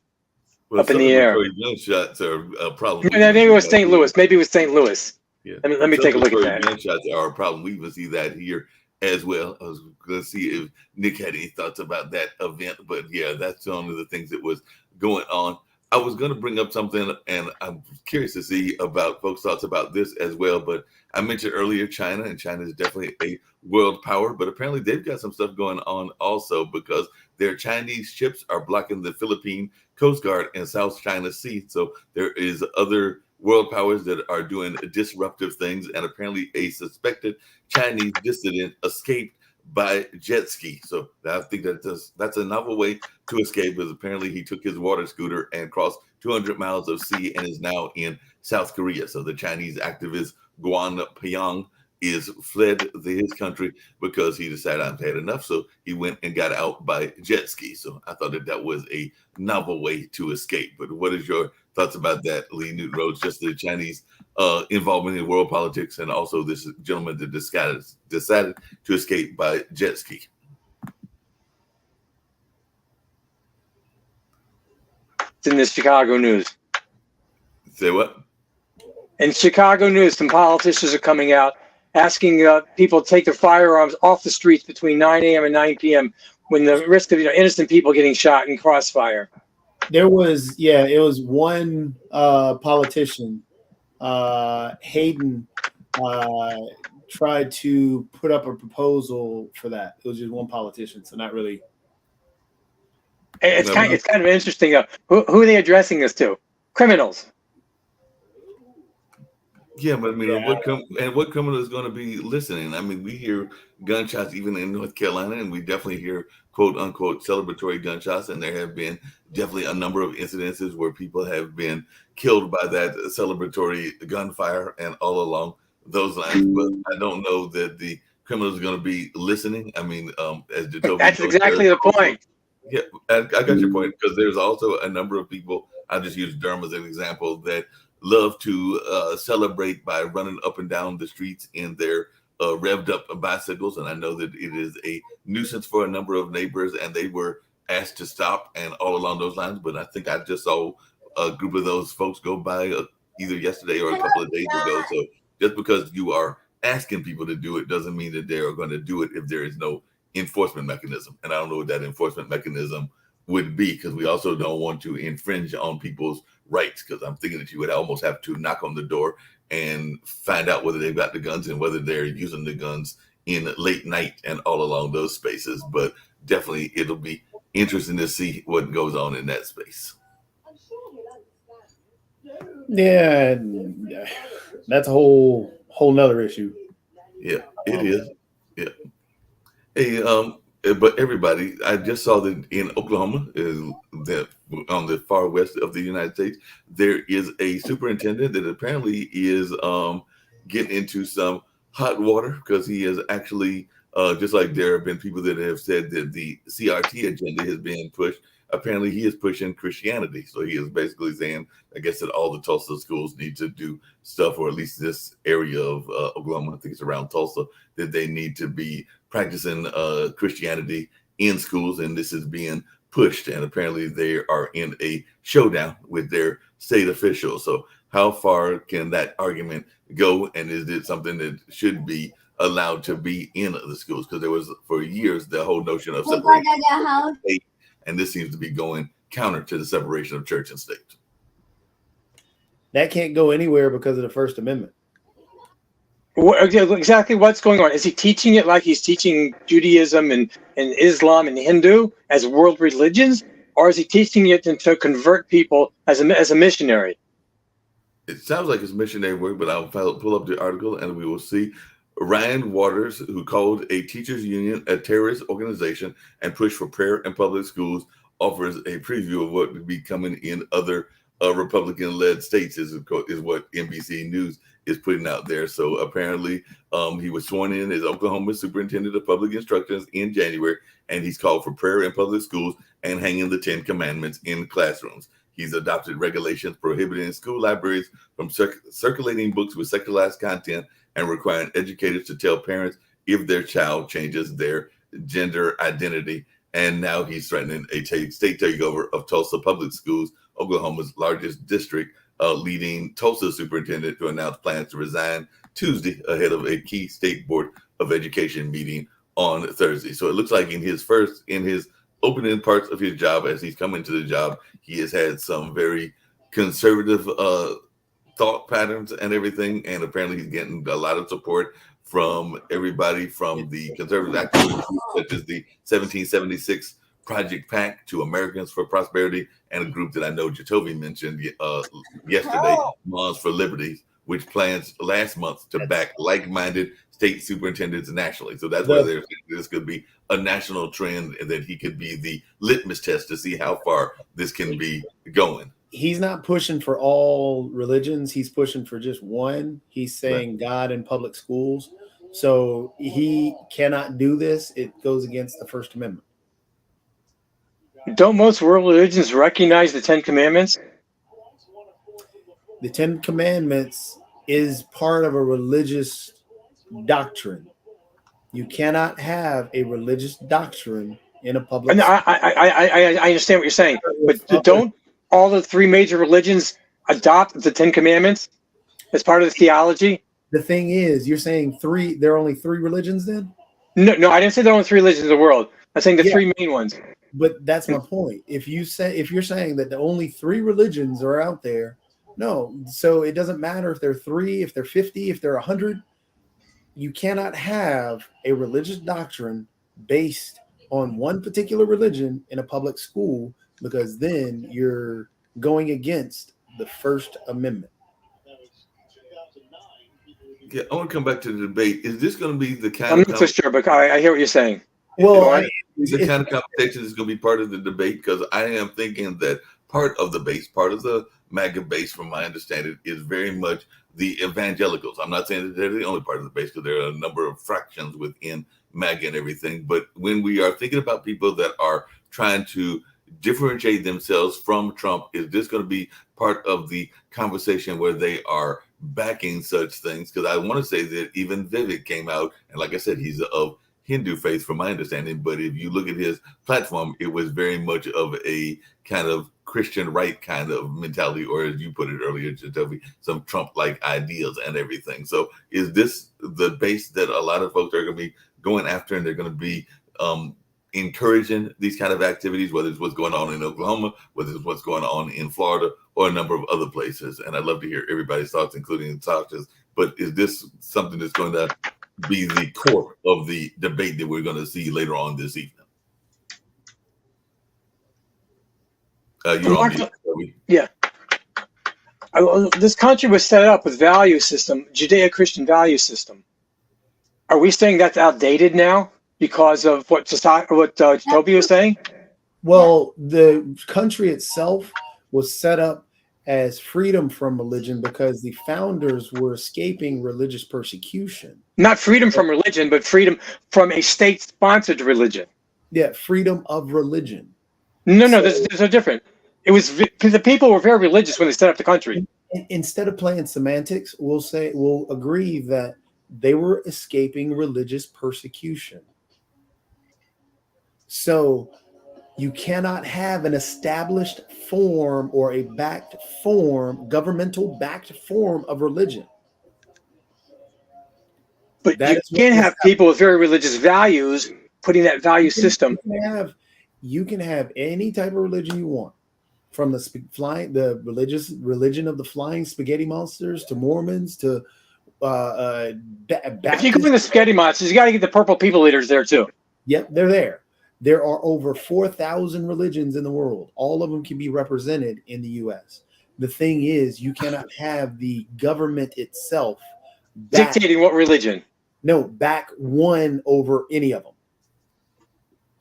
Well, up in the air. Gunshots are a problem. Maybe it was St. Louis. Maybe it was St. Louis. Yeah. Let me take a look at that. Gunshots are a problem. We even see that here as well. I was going to see if Nick had any thoughts about that event, but yeah, that's one of the things that was going on. I was going to bring up something, and I'm curious to see about folks' thoughts about this as well. But I mentioned earlier China, and China is definitely a world power, but apparently they've got some stuff going on also, because their Chinese ships are blocking the Philippine Coast Guard in South China Sea. So there is other world powers that are doing disruptive things, and apparently a suspected Chinese dissident escaped by jet ski. So I think that's a novel way to escape, because apparently he took his water scooter and crossed 200 miles of sea and is now in South Korea. So the Chinese activist Guan Pyong is fled his country because he decided I've had enough. So he went and got out by jet ski. So I thought that was a novel way to escape. But what is your thoughts about that, Lee Newton Rhodes, just the Chinese involvement in world politics, and also this gentleman that decided to escape by jet ski? It's in the Chicago news. Say what? In Chicago news, some politicians are coming out asking people to take their firearms off the streets between 9 a.m. and 9 p.m. when the risk of innocent people getting shot in crossfire. There was, it was one politician, Hayden, tried to put up a proposal for that. It was just one politician, so not really. It's kind of interesting. Who are they addressing this to? Criminals. Yeah, but I mean, what criminal is going to be listening? I mean, we hear gunshots even in North Carolina, and we definitely hear quote unquote celebratory gunshots, and there have been definitely a number of incidences where people have been killed by that celebratory gunfire and all along those lines. But I don't know that the criminals are going to be listening. I mean, as that's exactly the point. Yeah, I got your point, because there's also a number of people. I just use Durham as an example that love to celebrate by running up and down the streets in their revved up bicycles. And I know that it is a nuisance for a number of neighbors, and they were asked to stop and all along those lines. But I think I just saw a group of those folks go by either yesterday or a couple of days ago. So just because you are asking people to do it doesn't mean that they are going to do it if there is no enforcement mechanism. And I don't know what that enforcement mechanism would be, because we also don't want to infringe on people's rights, because I'm thinking that you would almost have to knock on the door and find out whether they've got the guns and whether they're using the guns in late night and all along those spaces. But definitely it'll be interesting to see what goes on in that space. Yeah, that's a whole nother issue. Yeah, it is. Yeah. Hey, but everybody, I just saw that in Oklahoma, is that on the far west of the United States, there is a superintendent that apparently is getting into some hot water because he is actually just like there have been people that have said that the CRT agenda has been pushed. Apparently, he is pushing Christianity. So he is basically saying, I guess, that all the Tulsa schools need to do stuff, or at least this area of Oklahoma, I think it's around Tulsa, that they need to be practicing Christianity in schools, and this is being pushed. And apparently, they are in a showdown with their state officials. So, how far can that argument go? And is it something that should be allowed to be in the schools? Because there was, for years, the whole notion of separation of state, and this seems to be going counter to the separation of church and state. That can't go anywhere because of the First Amendment. Exactly what's going on? Is he teaching it like he's teaching Judaism and Islam and Hindu as world religions? Or is he teaching it to convert people as a missionary? It sounds like it's missionary work, but I'll pull up the article and we will see. Ryan Waters, who called a teachers union a terrorist organization and pushed for prayer in public schools, offers a preview of what would be coming in other Republican-led states, is what NBC News is putting out there. So apparently he was sworn in as Oklahoma Superintendent of Public Instruction in January, and he's called for prayer in public schools and hanging the 10 Commandments in classrooms. He's adopted regulations prohibiting school libraries from circulating books with sexualized content and requiring educators to tell parents if their child changes their gender identity. And now he's threatening a state takeover of Tulsa Public Schools, Oklahoma's largest district, leading Tulsa superintendent to announce plans to resign Tuesday ahead of a key state board of education meeting on Thursday. So it looks like in his opening parts of his job, as he's come into the job, he has had some very conservative thought patterns and everything. And apparently he's getting a lot of support from everybody from the conservative activists such as the 1776 Project PAC to Americans for Prosperity, and a group that I know Jacoby mentioned yesterday, Moms for Liberty, which plans last month to back like-minded state superintendents nationally. So that's why this could be a national trend, and that he could be the litmus test to see how far this can be going. He's not pushing for all religions. He's pushing for just one. He's saying God in public schools. So he cannot do this. It goes against the First Amendment. Don't most world religions recognize the 10 Commandments? The 10 Commandments is part of a religious doctrine. You cannot have a religious doctrine in a public. I understand what you're saying, but don't all the three major religions adopt the 10 Commandments as part of the theology? The thing is, you're saying there are only three religions then? No, I didn't say there are only three religions in the world. I'm saying the three main ones. But that's my point. If you're saying that the only three religions are out there, no. So it doesn't matter if they're 3, if they're 50, if they're 100. You cannot have a religious doctrine based on one particular religion in a public school, because then you're going against the First Amendment. Yeah, I want to come back to the debate. Is this going to be the kind I'm of not so sure, but I hear what you're saying. Well, the kind of conversation that's going to be part of the debate? Because I am thinking that part of the MAGA base, from my understanding, is very much the evangelicals. I'm not saying that they're the only part of the base, because there are a number of fractions within MAGA and everything. But when we are thinking about people that are trying to differentiate themselves from Trump, is this going to be part of the conversation where they are backing such things? Because I want to say that even Vivek came out, and like I said, he's of Hindu faith from my understanding, but if you look at his platform, it was very much of a kind of Christian right kind of mentality, or as you put it earlier, Jacoby, some Trump-like ideas and everything. So is this the base that a lot of folks are going to be going after, and they're going to be encouraging these kind of activities, whether it's what's going on in Oklahoma, whether it's what's going on in Florida, or a number of other places? And I'd love to hear everybody's thoughts, including Tasha's. But is this something that's going to be the core of the debate that we're going to see later on this evening? You're on mute, Toby. This country was set up with value system, Judeo-Christian value system. Are we saying that's outdated now because of what Toby was saying? Well, the country itself was set up as freedom from religion because the founders were escaping religious persecution. Not freedom from religion, but freedom from a state-sponsored religion. Yeah, freedom of religion. No, there's a different. It was because the people were very religious when they set up the country. Instead of playing semantics, we'll agree that they were escaping religious persecution. So you cannot have an established form or a governmental backed form of religion. But you can't have people with very religious values putting that value system. You can have any type of religion you want, from the religion of the flying spaghetti monsters to Mormons to if you go in the spaghetti monsters, you got to get the purple people eaters there too. Yep, they're there. There are over 4,000 religions in the world. All of them can be represented in the U.S. The thing is, you cannot have the government itself dictating what religion. No, back one over any of them.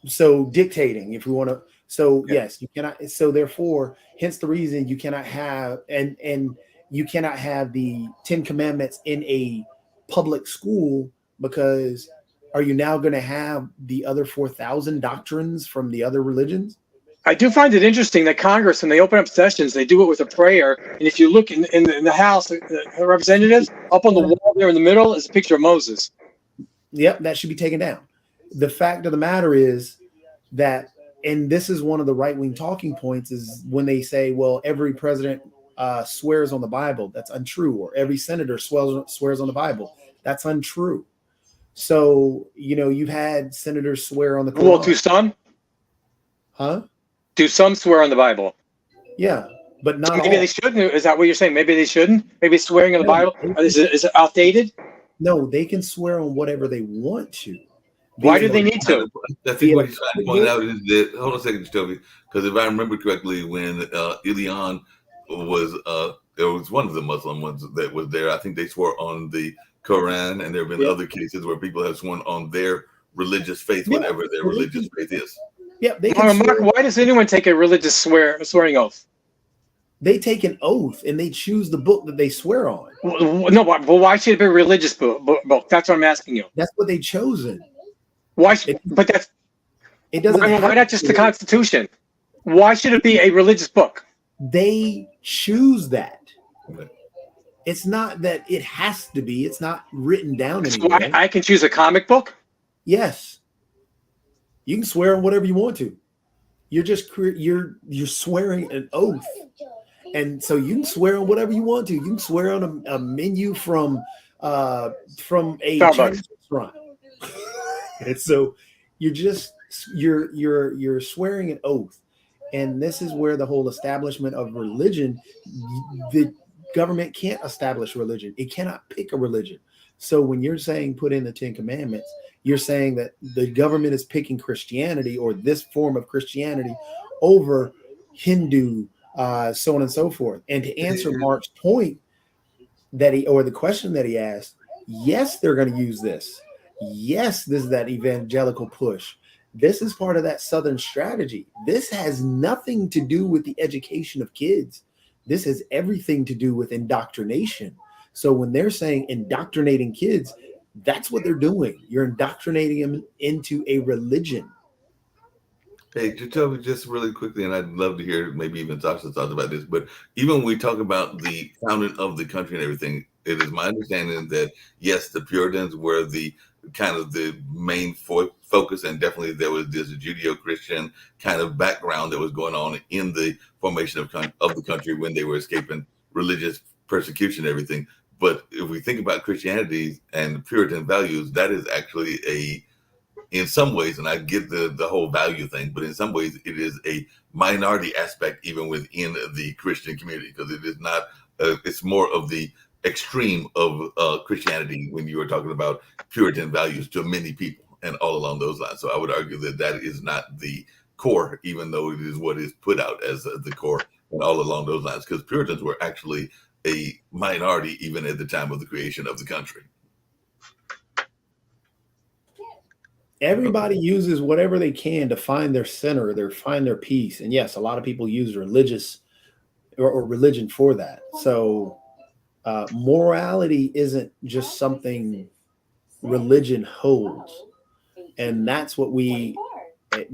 So dictating, if we want to. So yes, you cannot. So therefore, hence the reason you cannot have and you cannot have the 10 Commandments in a public school, because are you now going to have the other 4,000 doctrines from the other religions? I do find it interesting that Congress, when they open up sessions, they do it with a prayer. And if you look in the House, the representatives, up on the wall there in the middle is a picture of Moses. Yep, that should be taken down. The fact of the matter is that, and this is one of the right-wing talking points, is when they say, well, every president swears on the Bible. That's untrue. Or every senator swears on the Bible. That's untrue. So, you've had senators swear on the Quran. Well, do some? Huh? Do some swear on the Bible? Yeah, but not maybe all. They shouldn't. Is that what you're saying? Maybe they shouldn't? Maybe swearing on the Bible? Is it outdated? No, they can swear on whatever they want to. Why do they need to? I think what he's trying to point out is that, hold on a second, Toby, because if I remember correctly, when Elian was, there was one of the Muslim ones that was there, I think they swore on the Quran, and there have been other cases where people have sworn on their religious faith, whatever their religious faith is. Yeah, Mark, why does anyone take a religious swearing oath? They take an oath and they choose the book that they swear on. No, well, why should it be a religious book? That's what I'm asking you. That's what they've chosen. Why? But that's it. Doesn't. Why not just the Constitution? Why should it be a religious book? They choose that. It's not that it has to be. It's not written down anywhere. So I can choose a comic book? Yes. You can swear on whatever you want to. You're just you're swearing an oath. And so you can swear on whatever you want to. You can swear on a menu from a Chinese restaurant. And so you're swearing an oath. And this is where the whole establishment of religion, the government can't establish religion. It cannot pick a religion. So when you're saying put in the 10 Commandments, you're saying that the government is picking Christianity or this form of Christianity over Hindu, so on and so forth. And to answer Mark's point the question that he asked, yes, they're going to use this. Yes, this is that evangelical push. This is part of that Southern strategy. This has nothing to do with the education of kids. This has everything to do with indoctrination. So when they're saying indoctrinating kids, that's what they're doing. You're indoctrinating them into a religion. Hey, to tell me just really quickly, and I'd love to hear maybe even Sasha's thoughts about this, but even when we talk about the founding of the country and everything, it is my understanding that, yes, the Puritans were the kind of the main focus, and definitely there was this Judeo-Christian kind of background that was going on in the formation of the country when they were escaping religious persecution and everything. But if we think about Christianity and Puritan values, that is actually in some ways, and I get the whole value thing, but in some ways it is a minority aspect even within the Christian community, because it is not, it's more of the extreme of Christianity when you are talking about Puritan values to many people and all along those lines. So I would argue that is not the core, even though it is what is put out as the core and all along those lines, because Puritans were actually a minority even at the time of the creation of the country. Everybody uses whatever they can to find their center, find their peace. And yes, a lot of people use religious or religion for that. So morality isn't just something religion holds. And that's what we,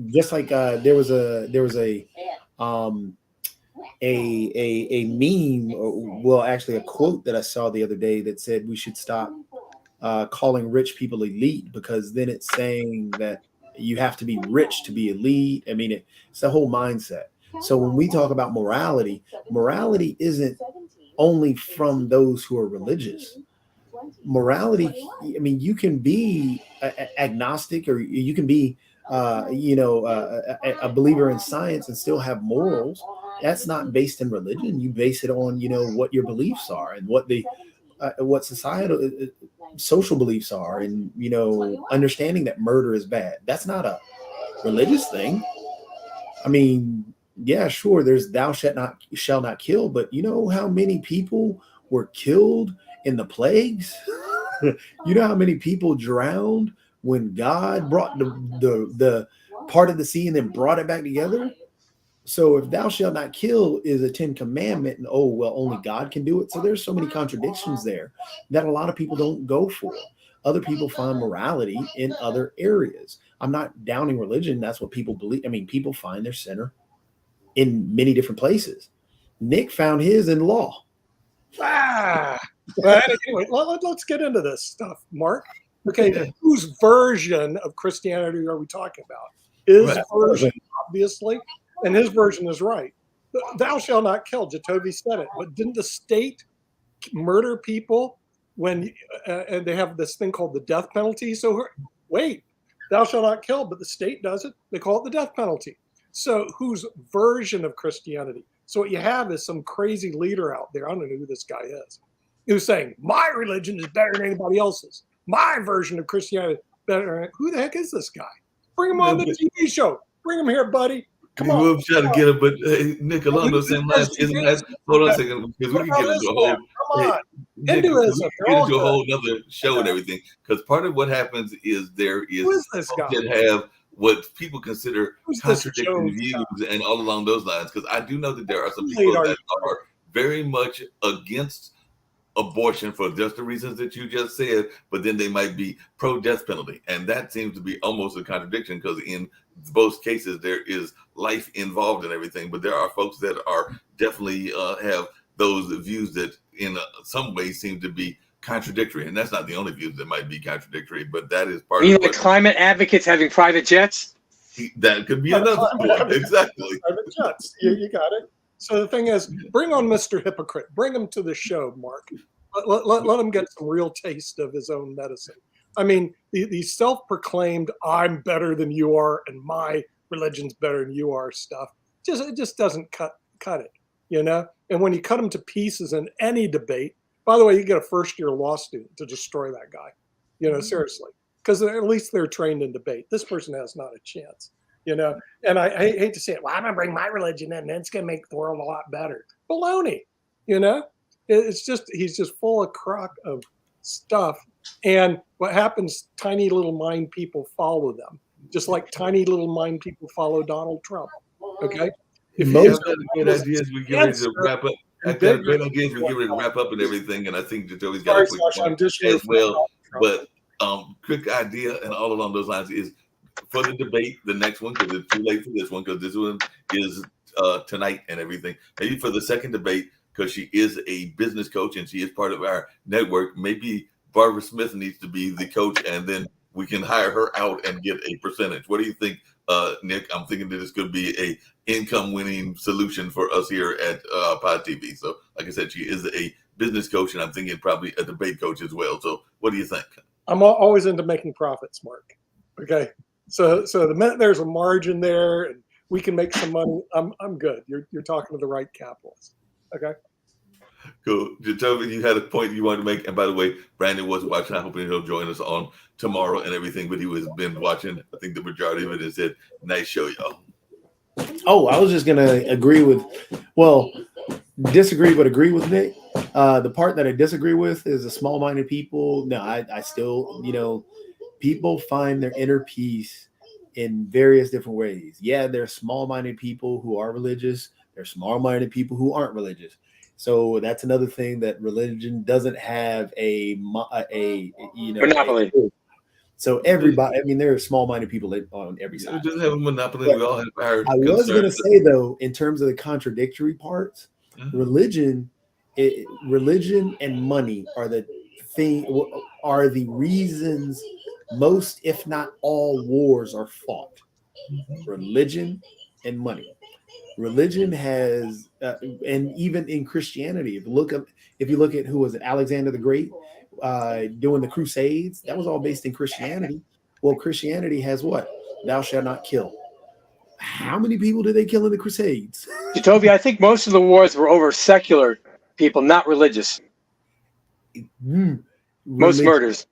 just like there was a meme, or, well, actually a quote that I saw the other day that said we should stop calling rich people elite, because then it's saying that you have to be rich to be elite. I mean, it's the whole mindset. So when we talk about morality, morality isn't only from those who are religious. Morality, I mean, you can be agnostic, or you can be, a believer in science and still have morals. That's not based in religion. You base it on, what your beliefs are and what societal, social beliefs are, and, understanding that murder is bad. That's not a religious thing. I mean, yeah, sure, there's thou shall not kill, but you know how many people were killed in the plagues? You know how many people drowned when God brought the part of the sea and then brought it back together? So if thou shalt not kill is a 10 commandment, and only God can do it. So there's so many contradictions there that a lot of people don't go for. Other people find morality in other areas. I'm not downing religion. That's what people believe. I mean, people find their center in many different places. Nick found his in law. But anyway, let's get into this stuff, Mark. Okay, whose version of Christianity are we talking about? His version, obviously, and his version is right. Thou shalt not kill. Jacoby said it, but didn't the state murder people when and they have this thing called the death penalty? So wait, thou shalt not kill, but the state does it. They call it the death penalty. So whose version of Christianity? So what you have is some crazy leader out there. I don't know who this guy is, who's saying my religion is better than anybody else's. My version of Christianity is better. Who the heck is this guy? Bring him on the TV show. Bring him here, buddy. Come on. We'll try to get him, but Nick, along those same lines, isn't that? Hold on a second, because we can get into a whole. Come on. Hinduism. Get into a whole other show and everything, because part of what happens is there is who is this guy? That have what people consider contradicting views and all along those lines. Because I do know that there are some people that are very much against abortion for just the reasons that you just said, but then they might be pro-death penalty, and that seems to be almost a contradiction, because in both cases there is life involved in everything, but there are folks that are definitely have those views that in some ways seem to be contradictory, and that's not the only views that might be contradictory, but that is part of the climate advocates having private jets. That could be another one. Exactly. Private jets. You got it. So the thing is, bring on Mr. Hypocrite. Bring him to the show, Mark. Let him get some real taste of his own medicine. I mean, the self-proclaimed "I'm better than you are" and "my religion's better than you are" stuff it just doesn't cut it, And when you cut him to pieces in any debate, by the way, you get a first-year law student to destroy that guy, seriously, because at least they're trained in debate. This person has not a chance. And I hate to say it. Well, I'm gonna bring my religion in, and it's gonna make the world a lot better. Baloney, it's just he's just full of crock of stuff. And what happens? Tiny little mind people follow them, just like tiny little mind people follow Donald Trump. Okay. If most good ideas, we get ready to wrap up. I got great ideas. We get ready to wrap up and everything, and I think Jacoby's got a quick point as well. But quick idea and all along those lines is, for the debate, the next one, because it's too late for this one, because this one is tonight and everything. Maybe for the second debate, because she is a business coach and she is part of our network, maybe Barbara Smith needs to be the coach, and then we can hire her out and get a percentage. What do you think, Nick? I'm thinking that this could be a income-winning solution for us here at Pod TV. So, like I said, she is a business coach, and I'm thinking probably a debate coach as well. So, what do you think? I'm always into making profits, Mark. Okay. So the minute there's a margin there and we can make some money, I'm good. You're talking to the right capitalist. Okay. Cool. Jacoby, you had a point you wanted to make. And by the way, Brandon was watching. I hope he'll join us on tomorrow and everything, but he was been watching. I think the majority of it and said, nice show, y'all. Oh, I was just gonna disagree but agree with Nick. The part that I disagree with is the small-minded people. No, I still, people find their inner peace in various different ways. Yeah, there's small-minded people who are religious. There's small-minded people who aren't religious. So that's another thing that religion doesn't have Monopoly. So everybody, I mean, there are small-minded people on every We side. just have a monopoly. But We all have our I was going to concerns. say though, in terms of the contradictory parts, Mhm. religion and money are the reasons most, if not all, wars are fought. Religion and money. Religion has, and even in Christianity, if you look at who was it, Alexander the Great, doing the Crusades, that was all based in Christianity. Well, Christianity has what? Thou shalt not kill. How many people did they kill in the Crusades? Jacoby, I think most of the wars were over secular people, not religious. Most Religion. murders.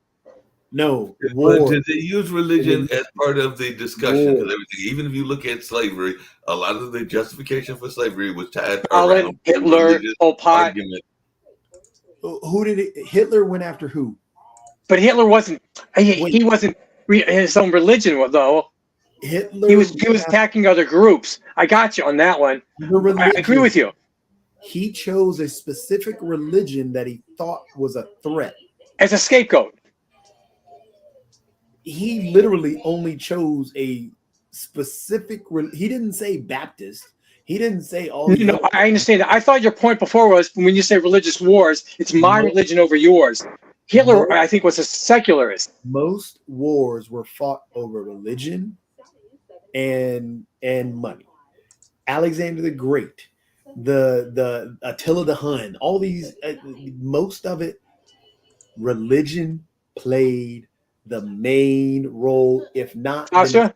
No, But war. did they use religion as part of the discussion? War. Because everything, even if you look at slavery, a lot of the justification for slavery was tied Stalin, around the Hitler, religious Pol Pot. argument. Who did it? Hitler went after who? But Hitler wasn't. He Wait. wasn't his own religion, though. Hitler. He was attacking other groups. I got you on that one. I agree with you. He chose a specific religion that he thought was a threat. As a scapegoat. He literally only chose a specific. He didn't say Baptist. He didn't say all. No, I understand that. I thought your point before was when you say religious wars, it's my religion over yours. Hitler, I think, was a secularist. Most wars were fought over religion and money. Alexander the Great, the Attila the Hun, all these, most of it, religion played the main role, if not. Sasha?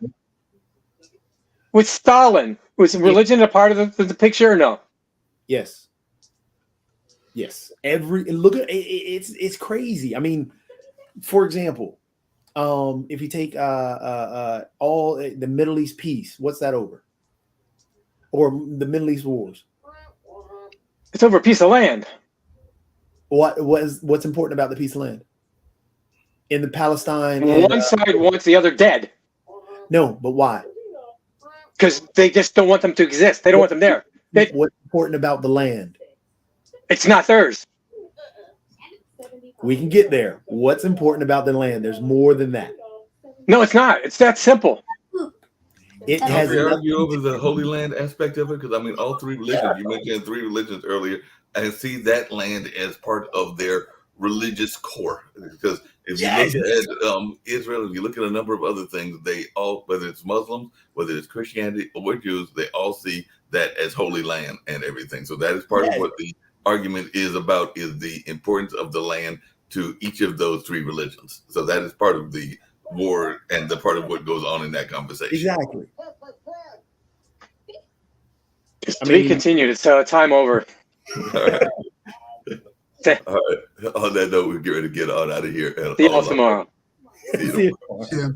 With Stalin, was religion a part of the picture or no? Yes. Look at it's crazy. I mean, for example, if you take all the Middle East peace, what's that over? Or the Middle East wars? It's over a piece of land. What's important about the piece of land? In the Palestine, One side wants the other dead. No, but why? Because they just don't want them to exist. They don't want them there. What's important about the land? It's not theirs. We can get there. What's important about the land? There's more than that. No, it's not. It's that simple. It Can has we argue over the Holy Land aspect of it? Because I mean, all three religions, you mentioned three religions earlier, and see that land as part of their religious core. Because if you look at Israel, if you look at a number of other things, they all, whether it's Muslims, whether it's Christianity or Jews, they all see that as holy land and everything. So that is part of what the argument is about, is the importance of the land to each of those three religions. So that is part of the war and the part of what goes on in that conversation. Exactly. It's to be continued. It's time over. All right. All right. On that note, we're getting ready to get on out of here. See you all tomorrow. See you tomorrow. Yeah.